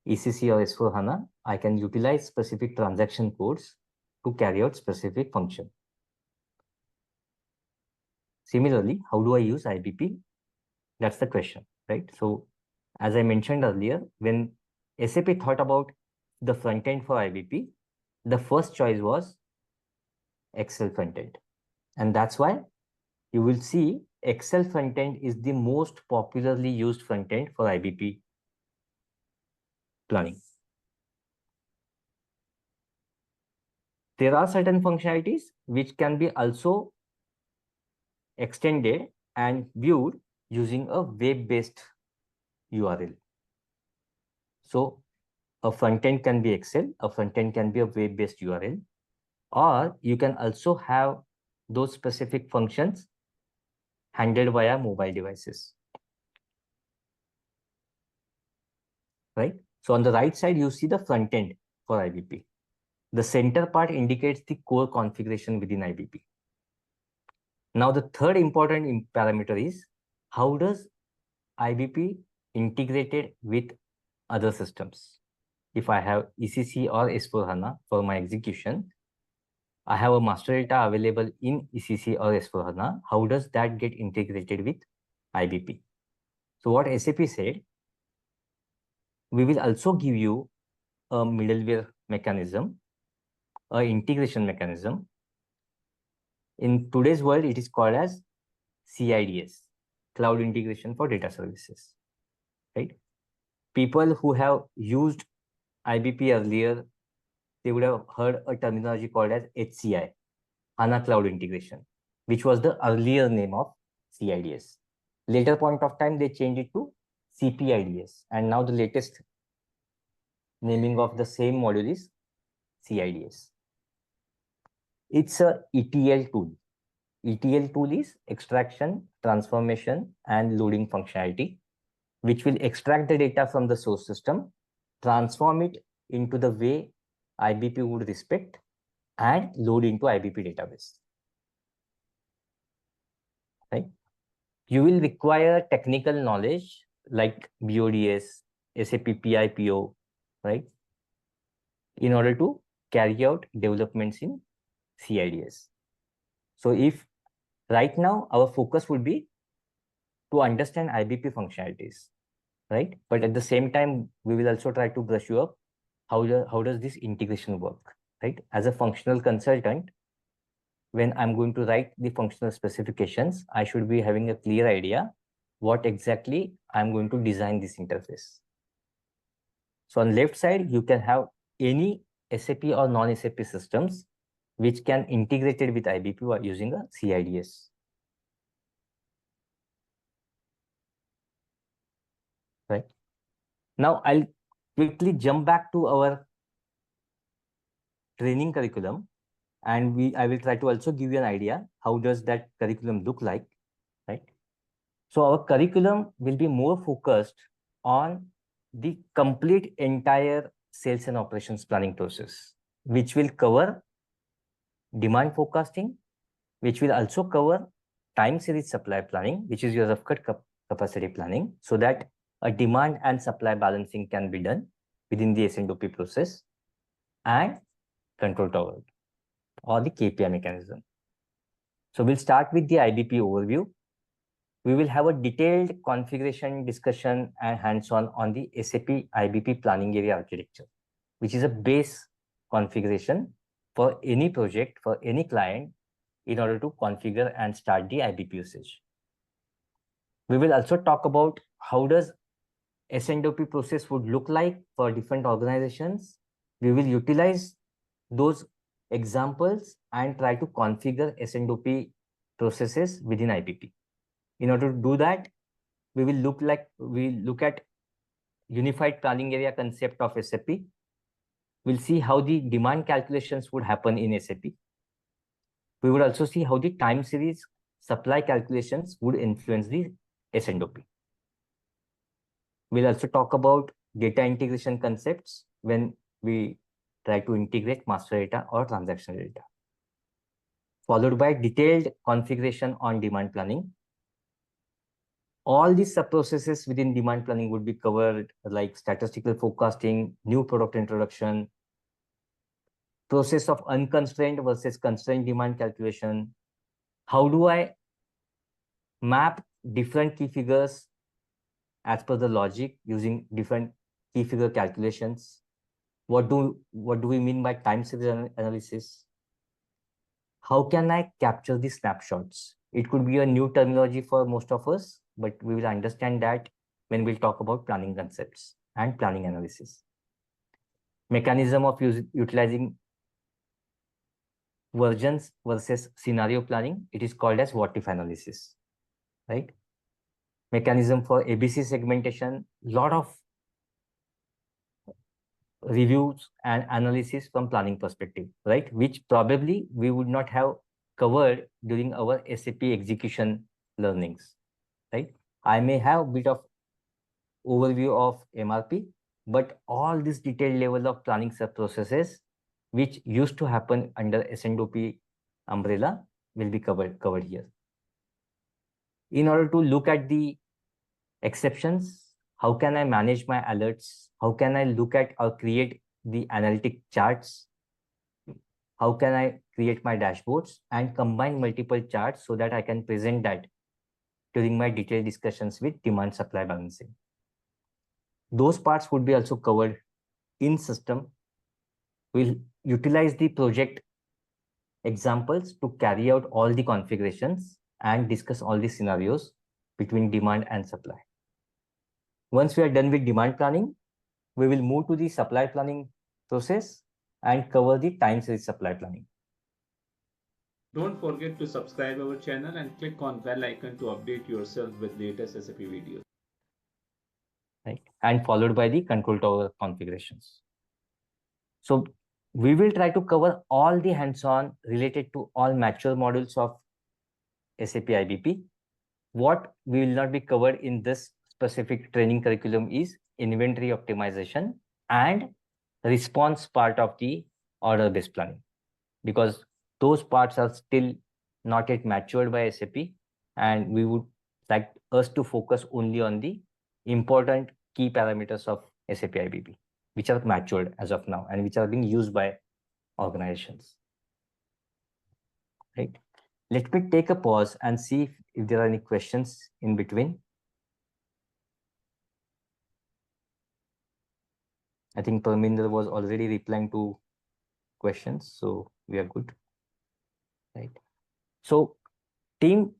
ECC or S/4HANA, I can utilize specific transaction codes to carry out specific function. Similarly, how do I use IBP? That's the question, right? So as I mentioned earlier, when SAP thought about the front end for IBP, the first choice was Excel front end. And that's why you will see Excel front end is the most popularly used front end for IBP planning. There are certain functionalities which can be also extended and viewed using a web-based URL. So a front end can be Excel, a front end can be a web-based URL, or you can also have those specific functions handled via mobile devices, right? So on the right side, you see the front end for IBP. The center part indicates the core configuration within IBP. Now, the third important parameter is, how does IBP integrated with other systems? If I have ECC or S/4HANA for my execution, I have a master data available in ECC or S/4HANA. How does that get integrated with IBP? So what SAP said, we will also give you a middleware mechanism, an integration mechanism. In today's world, it is called as CIDS, Cloud Integration for Data Services, right? People who have used IBP earlier, they would have heard a terminology called as HCI, HANA Cloud Integration, which was the earlier name of CIDS. Later point of time, they changed it to CPIDS, and now the latest naming of the same module is CIDS. It's a ETL tool. ETL tool is extraction, transformation, and loading functionality, which will extract the data from the source system, transform it into the way IBP would respect, and load into IBP database, right? You will require technical knowledge like BODS, SAP PIPO, right? In order to carry out developments in CIDS. So if right now our focus would be to understand IBP functionalities, right? But at the same time, we will also try to brush you up how does this integration work, right? As a functional consultant, when I'm going to write the functional specifications, I should be having a clear idea what exactly I'm going to design this interface. So on left side, you can have any SAP or non-SAP systems which can integrate it with IBP by using a CIDS. Right. Now I'll quickly jump back to our training curriculum, and I will try to also give you an idea how does that curriculum look like, right? So our curriculum will be more focused on the complete entire sales and operations planning process, which will cover demand forecasting, which will also cover time series supply planning, which is your rough cut capacity planning, so that a demand and supply balancing can be done within the S&OP process, and control tower or the KPI mechanism. So we'll start with the IBP overview. We will have a detailed configuration discussion and hands-on on the SAP IBP planning area architecture, which is a base configuration for any project, for any client, in order to configure and start the IBP usage. We will also talk about how does S&OP process would look like for different organizations. We will utilize those examples and try to configure S&OP processes within IBP. In order to do that, we will look at unified planning area concept of SAP. We'll see how the demand calculations would happen in SAP. We would also see how the time series supply calculations would influence the S&OP. We'll also talk about data integration concepts when we try to integrate master data or transactional data, followed by detailed configuration on demand planning. All these sub-processes within demand planning would be covered, like statistical forecasting, new product introduction, process of unconstrained versus constrained demand calculation. How do I map different key figures as per the logic using different key figure calculations? What do we mean by time series analysis? How can I capture the snapshots? It could be a new terminology for most of us, but we will understand that when we'll talk about planning concepts and planning analysis. Mechanism of utilizing versions versus scenario planning. It is called as what if analysis, right? Mechanism for ABC segmentation, lot of reviews and analysis from planning perspective, right? Which probably we would not have covered during our SAP execution learnings, right? I may have a bit of overview of MRP, but all this detailed level of planning sub-processes, which used to happen under S&OP umbrella, will be covered here. In order to look at the exceptions, how can I manage my alerts? How can I look at or create the analytic charts? How can I create my dashboards and combine multiple charts so that I can present that during my detailed discussions with demand supply balancing? Those parts would be also covered in system. We'll utilize the project examples to carry out all the configurations and discuss all the scenarios between demand and supply. Once we are done with demand planning, we will move to the supply planning process and cover the time series supply planning. Don't forget to subscribe our channel and click on bell icon to update yourself with latest SAP videos. Right, and followed by the control tower configurations. So we will try to cover all the hands-on related to all mature modules of SAP IBP. What we will not be covered in this specific training curriculum is inventory optimization and response part of the order-based planning, because those parts are still not yet matured by SAP, and we would like us to focus only on the important key parameters of SAP IBP, which are matured as of now and which are being used by organizations. Right. Let me take a pause and see if there are any questions in between. I think Parminder was already replying to questions, so we are good. Right. So, team,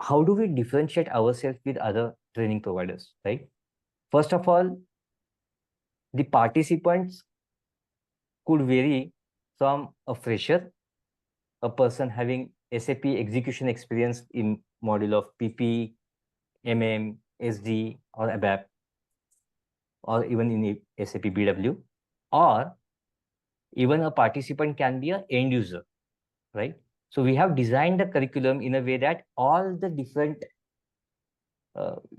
how do we differentiate ourselves with other training providers, right? First of all, the participants could vary from a fresher, a person having SAP execution experience in module of PP, MM, SD, or ABAP, or even in SAP BW, or even a participant can be an end user, right? So we have designed the curriculum in a way that all the different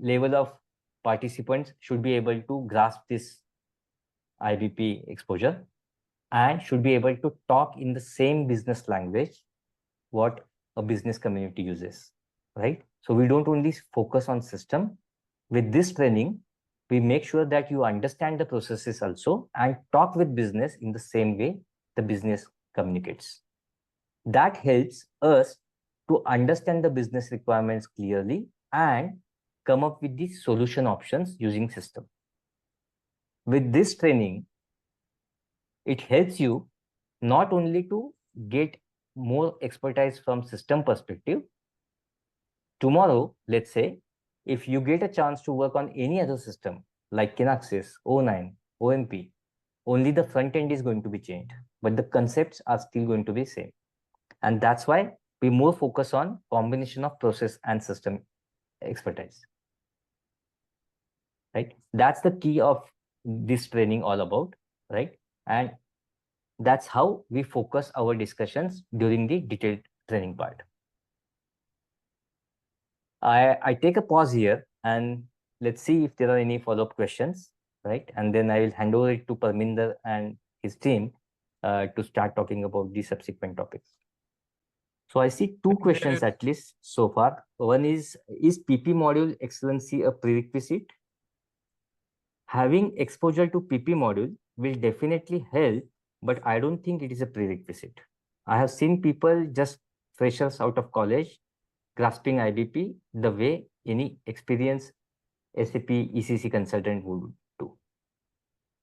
level of participants should be able to grasp this IBP exposure. and should be able to talk in the same business language what a business community uses, right? So we don't only focus on system. With this training, we make sure that you understand the processes also and talk with business in the same way the business communicates. That helps us to understand the business requirements clearly and come up with the solution options using system. With this training, it helps you not only to get more expertise from system perspective. Tomorrow, let's say, if you get a chance to work on any other system like Kinaxis, O9, OMP, only the front end is going to be changed, but the concepts are still going to be same. And that's why we more focus on combination of process and system expertise. Right? That's the key of this training all about, right? And that's how we focus our discussions during the detailed training part. I take a pause here and let's see if there are any follow-up questions, right? And then I will hand over it to Parminder and his team to start talking about the subsequent topics. So I see two questions at least so far. One is PP module excellency a prerequisite? Having exposure to PP module will definitely help, but I don't think it is a prerequisite. I have seen people just freshers out of college grasping IBP the way any experienced SAP ECC consultant would do.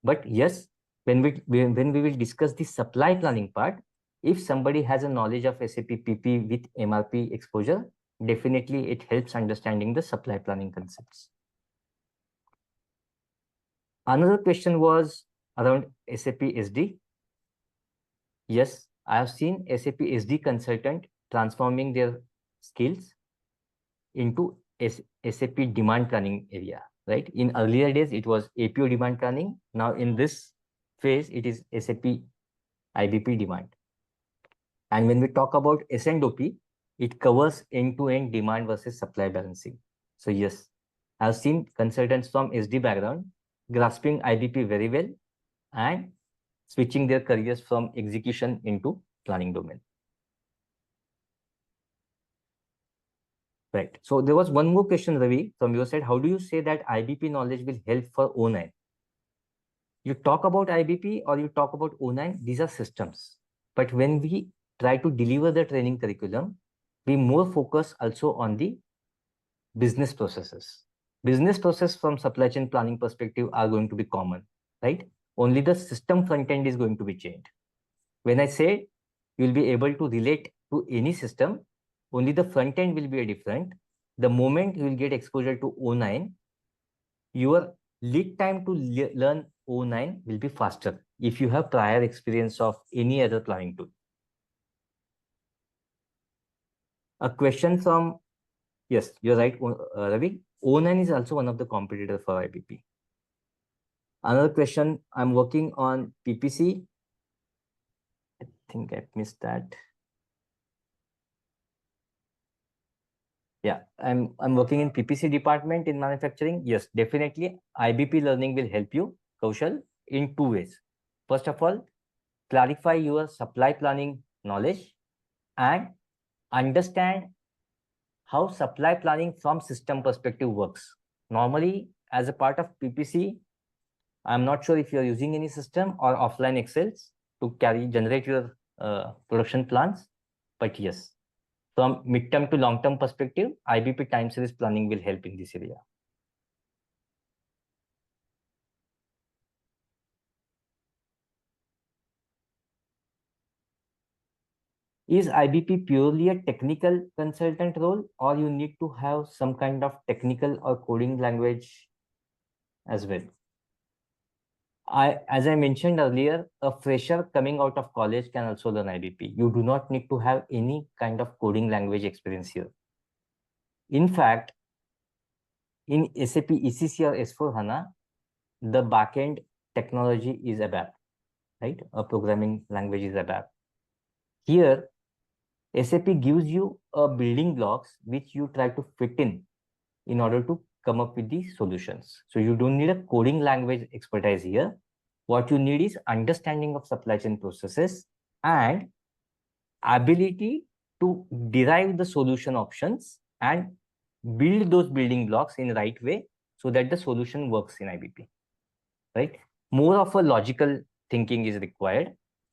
But yes, when we will discuss the supply planning part, if somebody has a knowledge of SAP PP with MRP exposure, definitely it helps understanding the supply planning concepts. Another question was around SAP SD. Yes, I have seen SAP SD consultant transforming their skills into SAP demand planning area, right? In earlier days, it was APO demand planning. Now in this phase, it is SAP IBP demand. And when we talk about S&OP, it covers end-to-end demand versus supply balancing. So yes, I've seen consultants from SD background grasping IBP very well and switching their careers from execution into planning domain. Right. So there was one more question, Ravi, from your side. How do you say that IBP knowledge will help for O9? You talk about IBP or you talk about O9, these are systems. But when we try to deliver the training curriculum, we more focus also on the business processes. Business process from supply chain planning perspective are going to be common, right? Only the system front end is going to be changed. When I say you'll be able to relate to any system, only the front end will be different. The moment you will get exposure to O9, your lead time to learn O9 will be faster if you have prior experience of any other planning tool. A question from, yes, you're right, Ravi. O9 is also one of the competitors for IBP. Another question, I'm working on PPC. I think I missed that. Yeah, I'm working in PPC department in manufacturing. Yes, definitely. IBP learning will help you, Kaushal, in two ways. First of all, clarify your supply planning knowledge and understand how supply planning from system perspective works. Normally, as a part of PPC, I'm not sure if you're using any system or offline Excels to generate your production plans, but yes, from mid-term to long-term perspective, IBP time series planning will help in this area. Is IBP purely a technical consultant role, or you need to have some kind of technical or coding language as well? As I mentioned earlier, a fresher coming out of college can also learn IBP. You do not need to have any kind of coding language experience here. In fact, in SAP ECC or S4HANA, the backend technology is ABAP, right? A programming language is ABAP. Here, SAP gives you a building blocks which you try to fit in order to come up with the solutions. So you don't need a coding language expertise here. What you need is understanding of supply chain processes and ability to derive the solution options and build those building blocks in the right way so that the solution works in IBP, right? More of a logical thinking is required.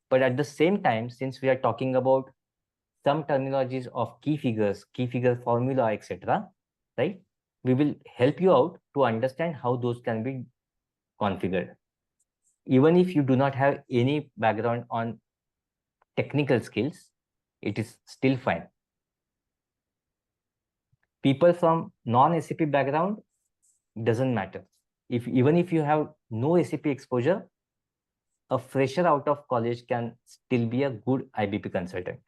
But at the same time, since we are talking about some terminologies of key figure formula, etc., right? We will help you out to understand how those can be configured. Even if you do not have any background on technical skills, it is still fine. People from non-SAP background, doesn't matter. Even if you have no SAP exposure, a fresher out of college can still be a good IBP consultant.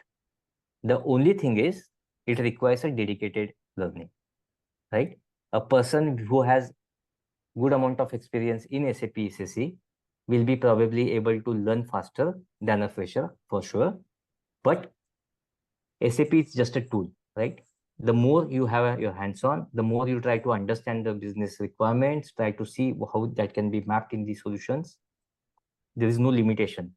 The only thing is, it requires a dedicated learning, right? A person who has good amount of experience in SAP ECC will be probably able to learn faster than a fresher for sure. But SAP is just a tool, right? The more you have your hands on, the more you try to understand the business requirements, try to see how that can be mapped in these solutions. There is no limitation.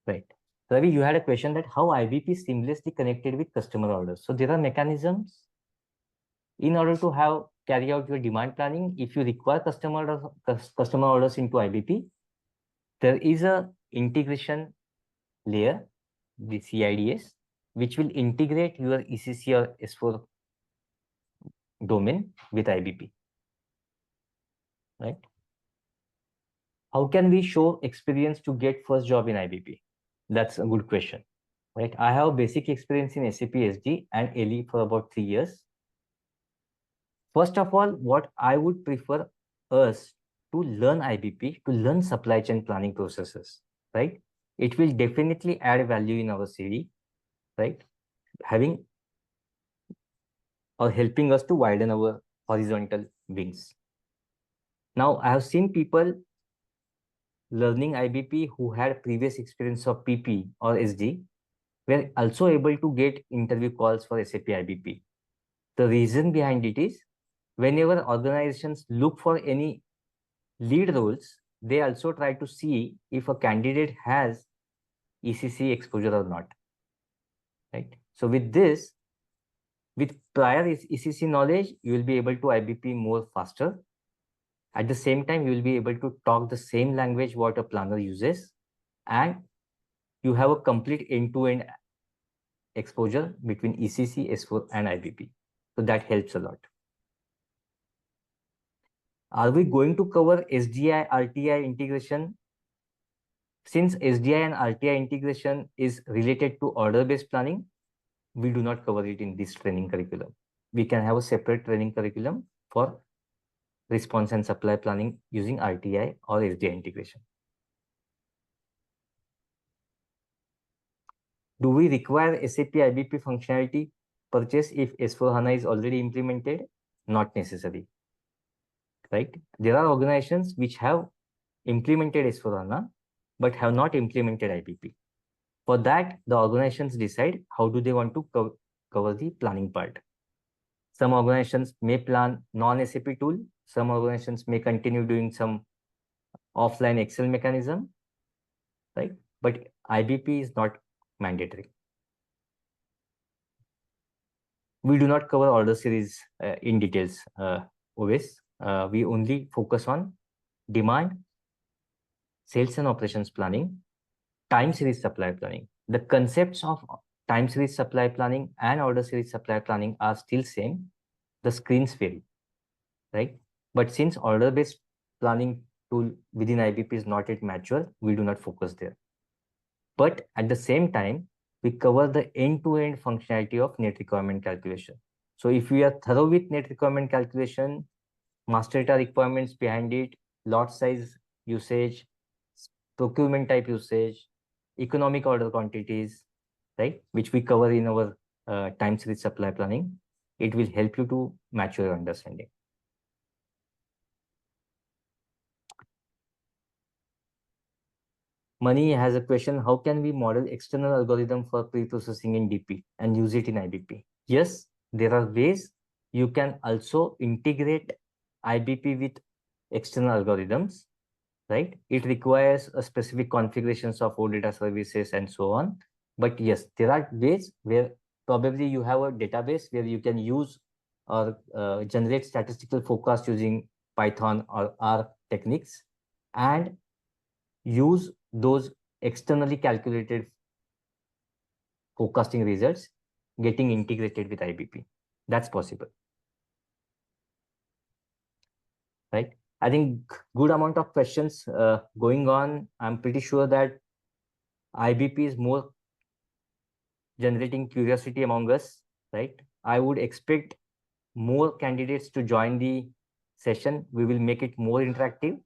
Right. Ravi, you had a question that how IBP is seamlessly connected with customer orders. So there are mechanisms in order to have carry out your demand planning. If you require customer orders into IBP, there is a integration layer, the CIDS, which will integrate your ECC or S4 domain with IBP, right? How can we show experience to get first job in IBP? That's a good question, right? I have basic experience in SAP SD and LE for about 3 years. First of all, what I would prefer us to learn IBP, to learn supply chain planning processes, right? It will definitely add value in our CV, right? Having or helping us to widen our horizontal wings. Now, I have seen people learning IBP who had previous experience of PP or SD were also able to get interview calls for SAP IBP. The reason behind it is whenever organizations look for any lead roles, they also try to see if a candidate has ECC exposure or not, right? So with this, with prior ECC knowledge, you will be able to IBP more faster. At the same time, you will be able to talk the same language what a planner uses, and you have a complete end-to-end exposure between ECC, S4, and IBP. So that helps a lot. Are we going to cover SDI, RTI integration? Since SDI and RTI integration is related to order-based planning, we do not cover it in this training curriculum. We can have a separate training curriculum for response and supply planning using RTI or SDI integration. Do we require SAP IBP functionality purchase if S4HANA is already implemented? Not necessary, right? There are organizations which have implemented S4HANA but have not implemented IBP. For that, the organizations decide how do they want to cover the planning part. Some organizations may plan non-SAP tool. Some organizations may continue doing some offline Excel mechanism, right? But IBP is not mandatory. We do not cover order series in details, always. We only focus on demand, sales and operations planning, time series supply planning. The concepts of time series supply planning and order series supply planning are still same. The screens vary, right? But since order-based planning tool within IBP is not yet mature, we do not focus there. But at the same time, we cover the end-to-end functionality of net requirement calculation. So if we are thorough with net requirement calculation, master data requirements behind it, lot size usage, procurement type usage, economic order quantities, right, which we cover in our time series supply planning, it will help you to mature your understanding. Mani has a question, how can we model external algorithm for pre-processing in DP and use it in IBP? Yes, there are ways. you can also integrate IBP with external algorithms, right? It requires a specific configurations of OData services and so on. But yes, there are ways where probably you have a database where you can use or generate statistical forecast using Python or R techniques and use those externally calculated forecasting results getting integrated with IBP. That's possible, right? I think good amount of questions going on. I'm pretty sure that IBP is more generating curiosity among us, right? I would expect more candidates to join the session. We will make it more interactive.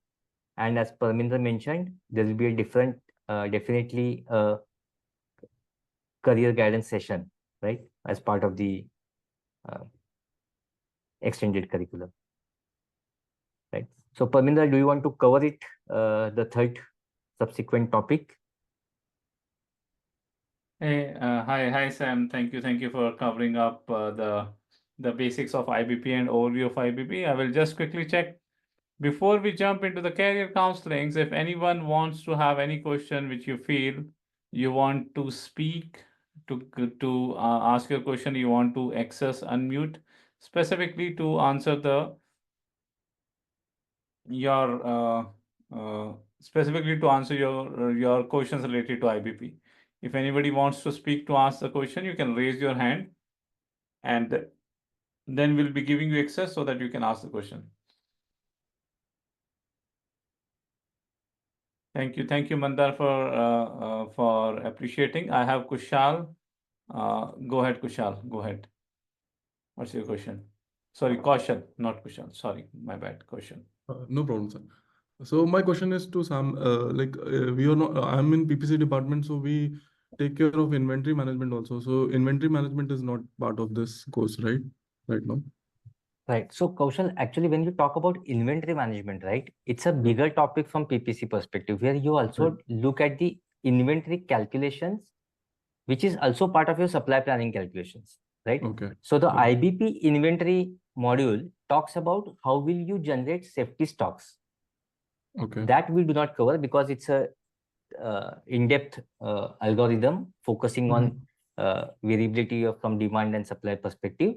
And as Parminder mentioned, there will be a different, definitely career guidance session, right? As part of the extended curriculum, right? So Parminder, do you want to cover it, the third subsequent topic? Hey, hi Sam. Thank you for covering up the basics of IBP and overview of IBP. I will just quickly check before we jump into the career counselings. If anyone wants to have any question which you feel you want to speak to ask your question, you want to access unmute specifically to answer your specifically to answer your questions related to IBP. If anybody wants to speak to ask the question, you can raise your hand and then we'll be giving you access so that you can ask the question. Thank you, Mandar, for appreciating. I have Kushal. Go ahead, Kushal. Go ahead. What's your question? Sorry, Kaushal, not Kushal. Sorry, my bad. Question. No problem, sir. So my question is to Sam. We are not. I'm in PPC department, so we take care of inventory management also. So inventory management is not part of this course, right? Right now. Right. So Kaushal, actually, when you talk about inventory management, right, it's a bigger topic from PPC perspective, where you also look at the inventory calculations, which is also part of your supply planning calculations, right? Okay. So the Okay. IBP inventory module talks about how will you generate safety stocks. Okay. That we do not cover because it's a in-depth algorithm focusing on variability of from demand and supply perspective.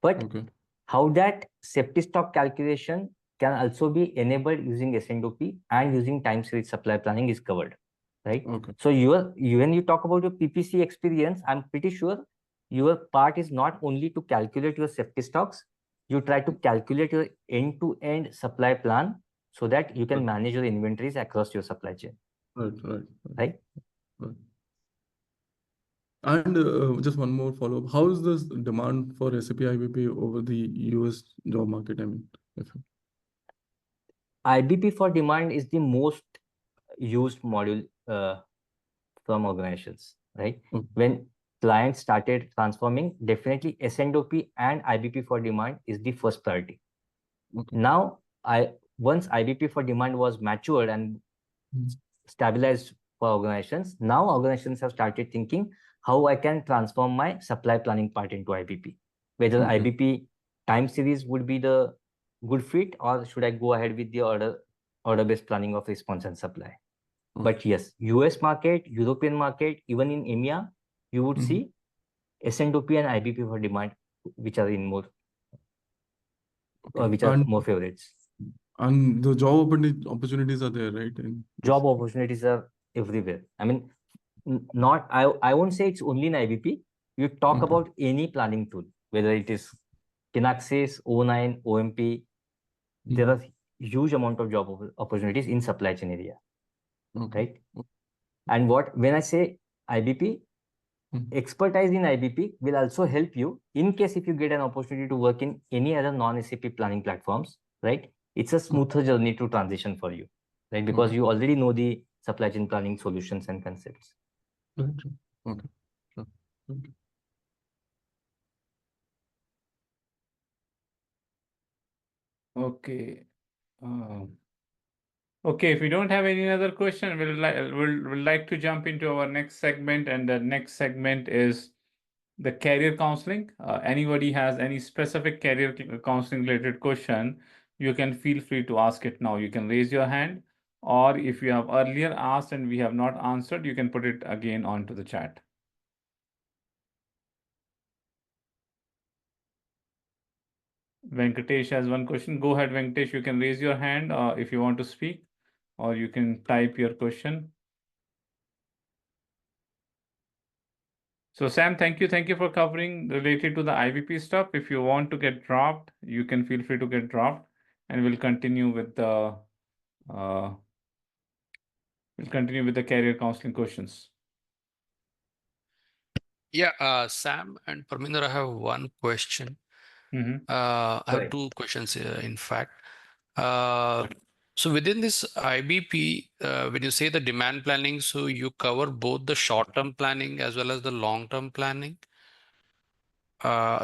But Okay. how that safety stock calculation can also be enabled using SNOP and using time series supply planning is covered, right? Okay. So when you talk about your PPC experience, I'm pretty sure your part is not only to calculate your safety stocks, you try to calculate your end-to-end supply plan so that you can manage your inventories across your supply chain. Right? Right. And just one more follow-up. How is this demand for SAP IBP over the US job market? I mean, IBP for demand is the most used module from organizations, right? Okay. When clients started transforming, definitely SNOP and IBP for demand is the first priority. Okay. Now, once IBP for demand was matured and stabilized for organizations, now organizations have started thinking how I can transform my supply planning part into IBP. Whether IBP time series would be the good fit, or should I go ahead with the order-based planning of response and supply? But yes, US market, European market, even in EMEA, you would see SNOP and IBP for demand, which are in more, which are more favorites. And the job opportunities are there, right? Job opportunities are everywhere. I mean, I won't say it's only in IBP. You talk about any planning tool, whether it is Kinaxis, O9, OMP, there are huge amount of job opportunities in supply chain area, right? And when I say IBP, expertise in IBP will also help you in case if you get an opportunity to work in any other non-SAP planning platforms, right? It's a smoother journey to transition for you, right? Because you already know the supply chain planning solutions and concepts. Okay. Sure. Okay. Okay, if we don't have any other question, we'll like to jump into our next segment, and the next segment is the career counseling. Anybody has any specific career counseling related question, you can feel free to ask it now. You can raise your hand, or if you have earlier asked and we have not answered, you can put it again onto the chat. Venkatesh has one question. Go ahead, Venkatesh. You can raise your hand if you want to speak, or you can type your question. So Sam, thank you. Thank you for covering related to the IBP stuff. If you want to get dropped, you can feel free to get dropped, and we'll continue with the career counseling questions. Yeah, Sam and Parminder, I have one question. I have two questions here, in fact. So within this IBP, when you say the demand planning, so you cover both the short-term planning as well as the long-term planning.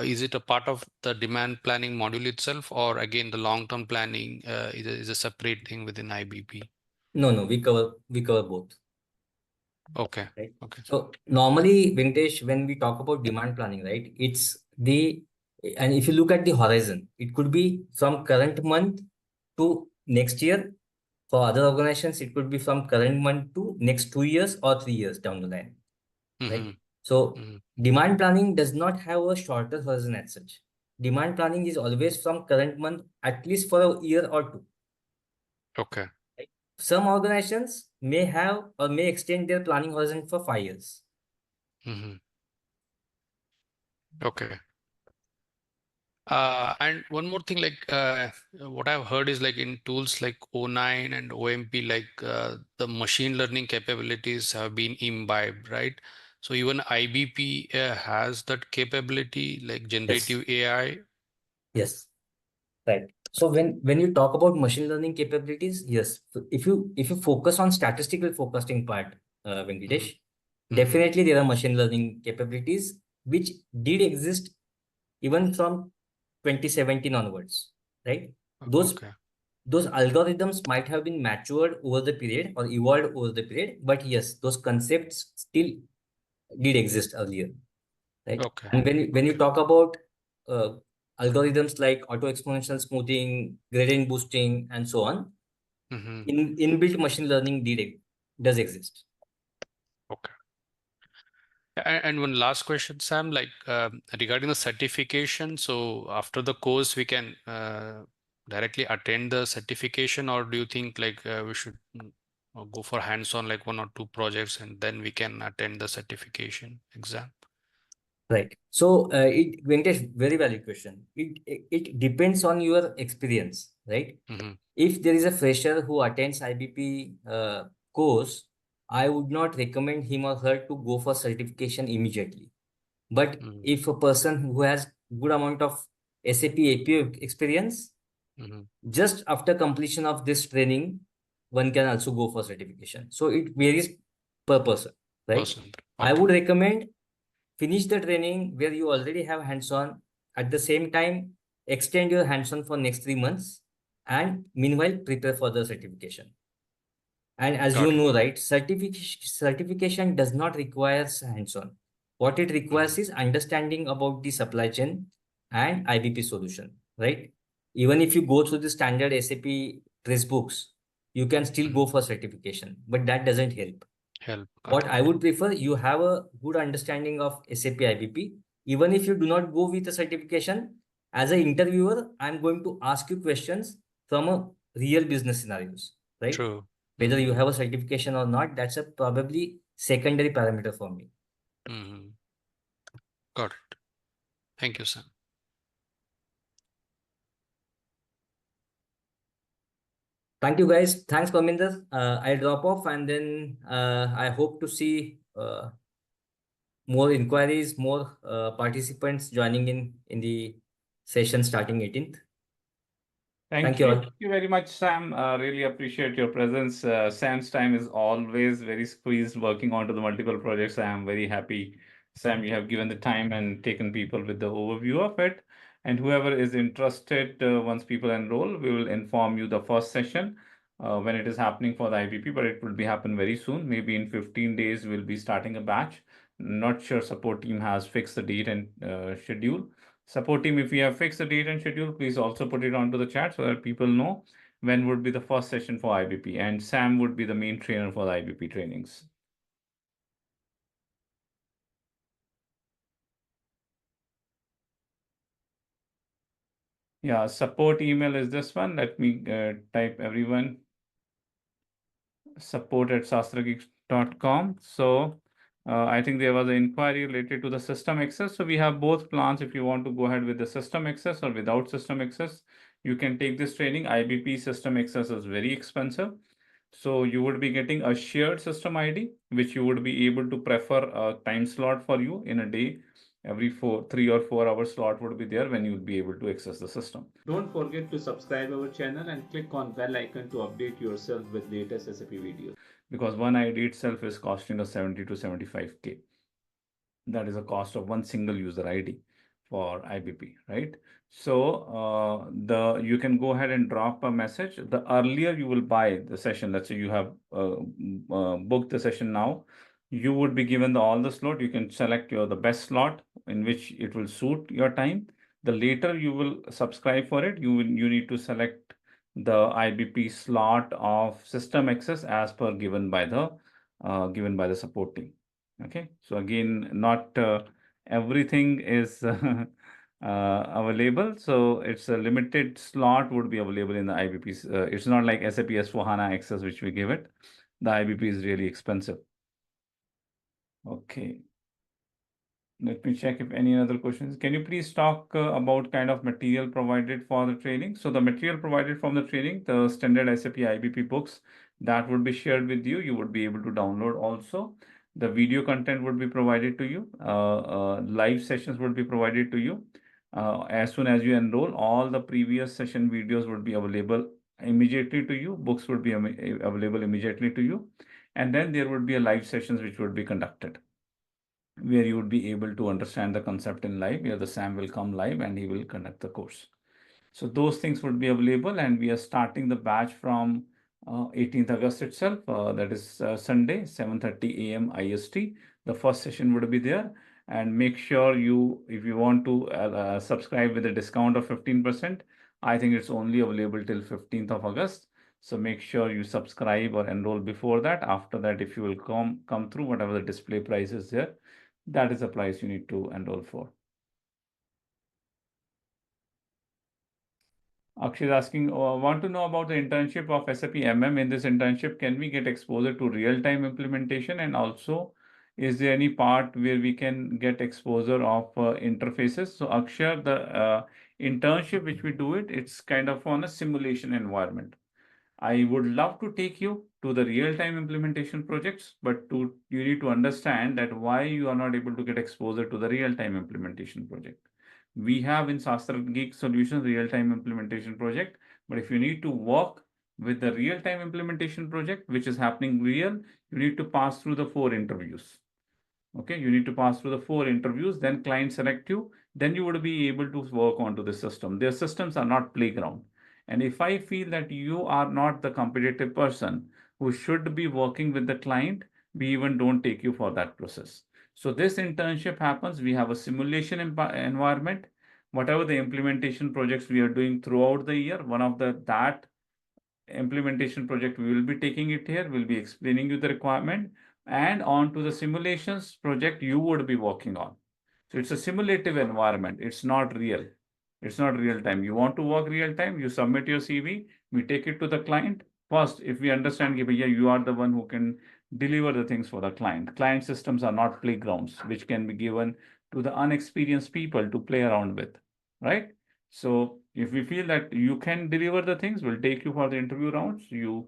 Is it a part of the demand planning module itself, or again the long-term planning is a separate thing within IBP? No, we cover both. Okay. Right. Okay. So normally, Venkatesh, when we talk about demand planning, right, and if you look at the horizon, it could be from current month to next year. For other organizations, it could be from current month to next 2 years or 3 years down the line. Right. So demand planning does not have a shorter horizon as such. Demand planning is always from current month, at least for a year or two. Okay. Right? Some organizations may have or may extend their planning horizon for 5 years. Okay. And one more thing, like what I've heard is like in tools like O9 and OMP, like the machine learning capabilities have been imbibed, right? So even IBP has that capability, like generative AI. Yes. Right. So when you talk about machine learning capabilities, yes, if you focus on statistical forecasting part, Venkatesh, definitely there are machine learning capabilities which did exist even from 2017 onwards, right? Those algorithms might have been matured over the period or evolved over the period, but yes, those concepts still did exist earlier, right? Okay. And when you talk about algorithms like auto exponential smoothing, gradient boosting, and so on, inbuilt machine learning does exist. Okay. And one last question, Sam, like regarding the certification. So after the course, we can directly attend the certification, or do you think like we should go for hands-on, like 1 or 2 projects, and then we can attend the certification exam? Right. So Venkatesh, very valid question. It depends on your experience, right? If there is a fresher who attends IBP course, I would not recommend him or her to go for certification immediately. But if a person who has good amount of SAP API experience, just after completion of this training, one can also go for certification. So it varies per person, right? Okay. I would recommend finish the training where you already have hands-on. At the same time, extend your hands-on for next 3 months, and meanwhile prepare for the certification. And as you know, right, certification does not require hands-on. What it requires is understanding about the supply chain and IBP solution, right? Even if you go through the standard SAP trace books, you can still go for certification, but that doesn't help. What I would prefer, you have a good understanding of SAP IBP. Even if you do not go with a certification, as an interviewer, I'm going to ask you questions from a real business scenarios, right? True. Whether you have a certification or not, that's a probably secondary parameter for me. Got it. Thank you, Sam. Thank you, guys. Thanks, Parminder. I'll drop off, and then I hope to see more inquiries, more participants joining in the session starting 18th. Thank you all. Thank you very much, Sam. Really appreciate your presence. Sam's time is always very squeezed working onto the multiple projects. I am very happy, Sam, you have given the time and taken people with the overview of it. And whoever is interested, once people enroll, we will inform you the first session when it is happening for the IBP, but it will be happen very soon. Maybe in 15 days, we'll be starting a batch. Not sure support team has fixed the date and schedule. Support team, if you have fixed the date and schedule, please also put it onto the chat so that people know when would be the first session for IBP, and Sam would be the main trainer for the IBP trainings. Yeah, support email is this one. Let me type everyone. support@sastrageek.com. So I think there was an inquiry related to the system access. So we have both plans. If you want to go ahead with the system access or without system access, you can take this training. IBP system access is very expensive. So you would be getting a shared system ID, which you would be able to prefer a time slot for you in a day. Every 3 or 4 hour slot would be there when you would be able to access the system. Don't forget to subscribe our channel and click on bell icon to update yourself with latest SAP videos. Because one ID itself is costing us 70 to 75K. That is a cost of one single user ID for IBP, right? So you can go ahead and drop a message. The earlier you will buy the session, let's say you have booked the session now, you would be given all the slot. You can select the best slot in which it will suit your time. The later you will subscribe for it, you need to select the IBP slot of system access as per given by the support team. Okay, so again, not everything is available. So it's a limited slot would be available in the IBP. It's not like SAP S/4HANA Access, which we give it. The IBP is really expensive. Okay. Let me check if any other questions. Can you please talk about kind of material provided for the training? So the material provided from the training, the standard SAP IBP books that would be shared with you. You would be able to download also. The video content would be provided to you. Live sessions would be provided to you. As soon as you enroll, all the previous session videos would be available immediately to you. Books would be available immediately to you. And then there would be a live sessions which would be conducted, where you would be able to understand the concept in live, where the Sam will come live and he will conduct the course. So those things would be available, and we are starting the batch from 18th August itself. That is Sunday, 7:30 a.m. IST. The first session would be there. And make sure if you want to subscribe with a discount of 15%, I think it's only available till 15th of August. So make sure you subscribe or enroll before that. After that, if you will come through, whatever the display price is there, that is the price you need to enroll for. Akshay is asking, want to know about the internship of SAP MM. In this internship, can we get exposure to real-time implementation? And also, is there any part where we can get exposure of interfaces? So Akshay, the internship which we do it's kind of on a simulation environment. I would love to take you to the real-time implementation projects, but you need to understand that why you are not able to get exposure to the real-time implementation project. We have in Sastrageek Solutions real-time implementation project, but if you need to work with the real-time implementation project, which is happening real, you need to pass through the 4 interviews. Okay, you need to pass through the 4 interviews, then client select you, then you would be able to work onto the system. Their systems are not playground. And if I feel that you are not the competitive person who should be working with the client, we even don't take you for that process. So this internship happens, we have a simulation environment. Whatever the implementation projects we are doing throughout the year, one of that implementation project, we will be taking it here, we'll be explaining you the requirement, and on to the simulations project you would be working on. So it's a simulative environment. It's not real. It's not real time. You want to work real time, you submit your CV, we take it to the client. First, if we understand, yeah, you are the one who can deliver the things for the client. Client systems are not playgrounds, which can be given to the unexperienced people to play around with, right? So if we feel that you can deliver the things, we'll take you for the interview rounds. You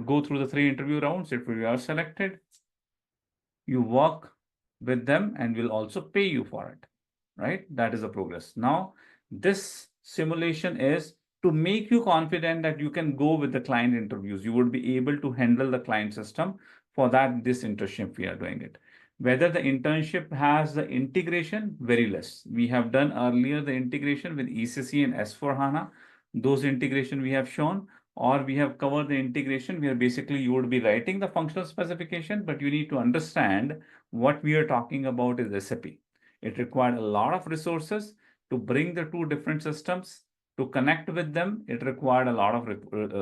go through the 3 interview rounds. If you are selected, you work with them and we'll also pay you for it, right? That is the progress. Now, this simulation is to make you confident that you can go with the client interviews. You would be able to handle the client system. For that, this internship, we are doing it. Whether the internship has the integration, very less. We have done earlier the integration with ECC and S/4HANA. Those integration we have shown. or we have covered the integration, where basically you would be writing the functional specification, but you need to understand what we are talking about is SAP. It required a lot of resources to bring the two different systems, to connect with them. It required a lot of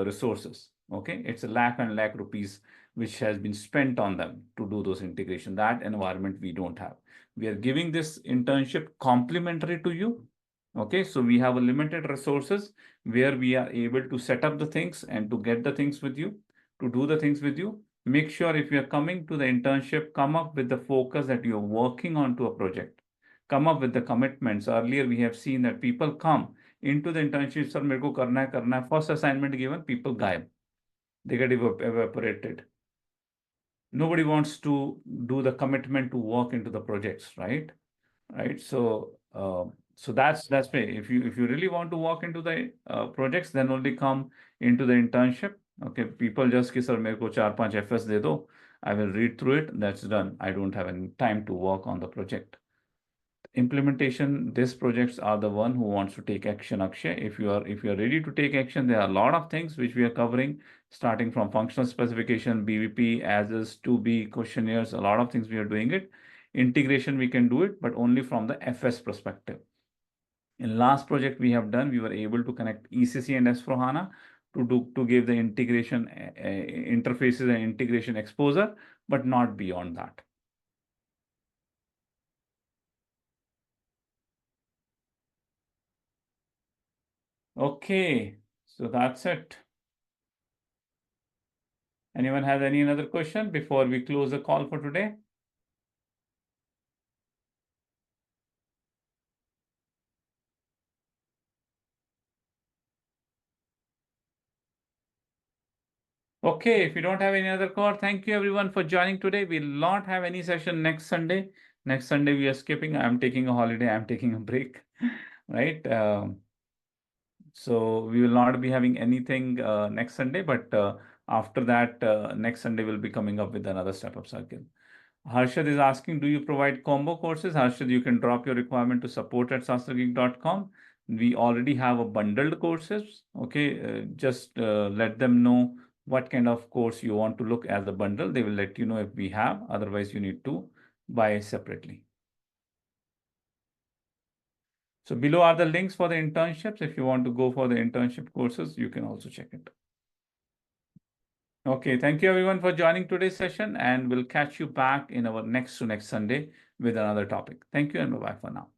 resources. Okay, it's a lakh and lakh rupees which has been spent on them to do those integration. That environment we don't have. We are giving this internship complimentary to you. Okay, so we have a limited resources where we are able to set up the things and to get the things with you, to do the things with you. Make sure if you are coming to the internship, come up with the focus that you're working on to a project. Come up with the commitments. Earlier, we have seen that people come into the internship, sir, मेरे को करना है. First assignment given, people गायब. They get evaporated. Nobody wants to do the commitment to work into the projects, right? Right. So, so that's way. If you really want to walk into the projects, then only come into the internship. Okay, people just ki sir mere ko 4-5 FS de do. I will read through it. That's done. I don't have any time to work on the project. Implementation, these projects are the one who wants to take action. Akshay, if you are ready to take action, there are a lot of things which we are covering, starting from functional specification, BVP, as is 2B questionnaires, a lot of things we are doing it. Integration, we can do it, but only from the FS perspective. In last project we have done, we were able to connect ECC and S/4HANA to give the integration interfaces and integration exposure, but not beyond that. Okay, so that's it. Anyone has any other question before we close the call for today? Okay, if you don't have any other call, thank you everyone for joining today. We'll not have any session next Sunday. Next Sunday we are skipping. I'm taking a holiday. I'm taking a break, right? So we will not be having anything next Sunday, but after that, next Sunday we'll be coming up with another step-up circle. Harshad is asking, do you provide combo courses? Harshad, you can drop your requirement to support@sastrageek.com. We already have a bundled courses. Okay, just let them know what kind of course you want to look as a bundle. They will let you know if we have. Otherwise, you need to buy separately. So below are the links for the internships. If you want to go for the internship courses, you can also check it. Okay, thank you everyone for joining today's session, and we'll catch you back in our next Sunday with another topic. Thank you and bye-bye for now.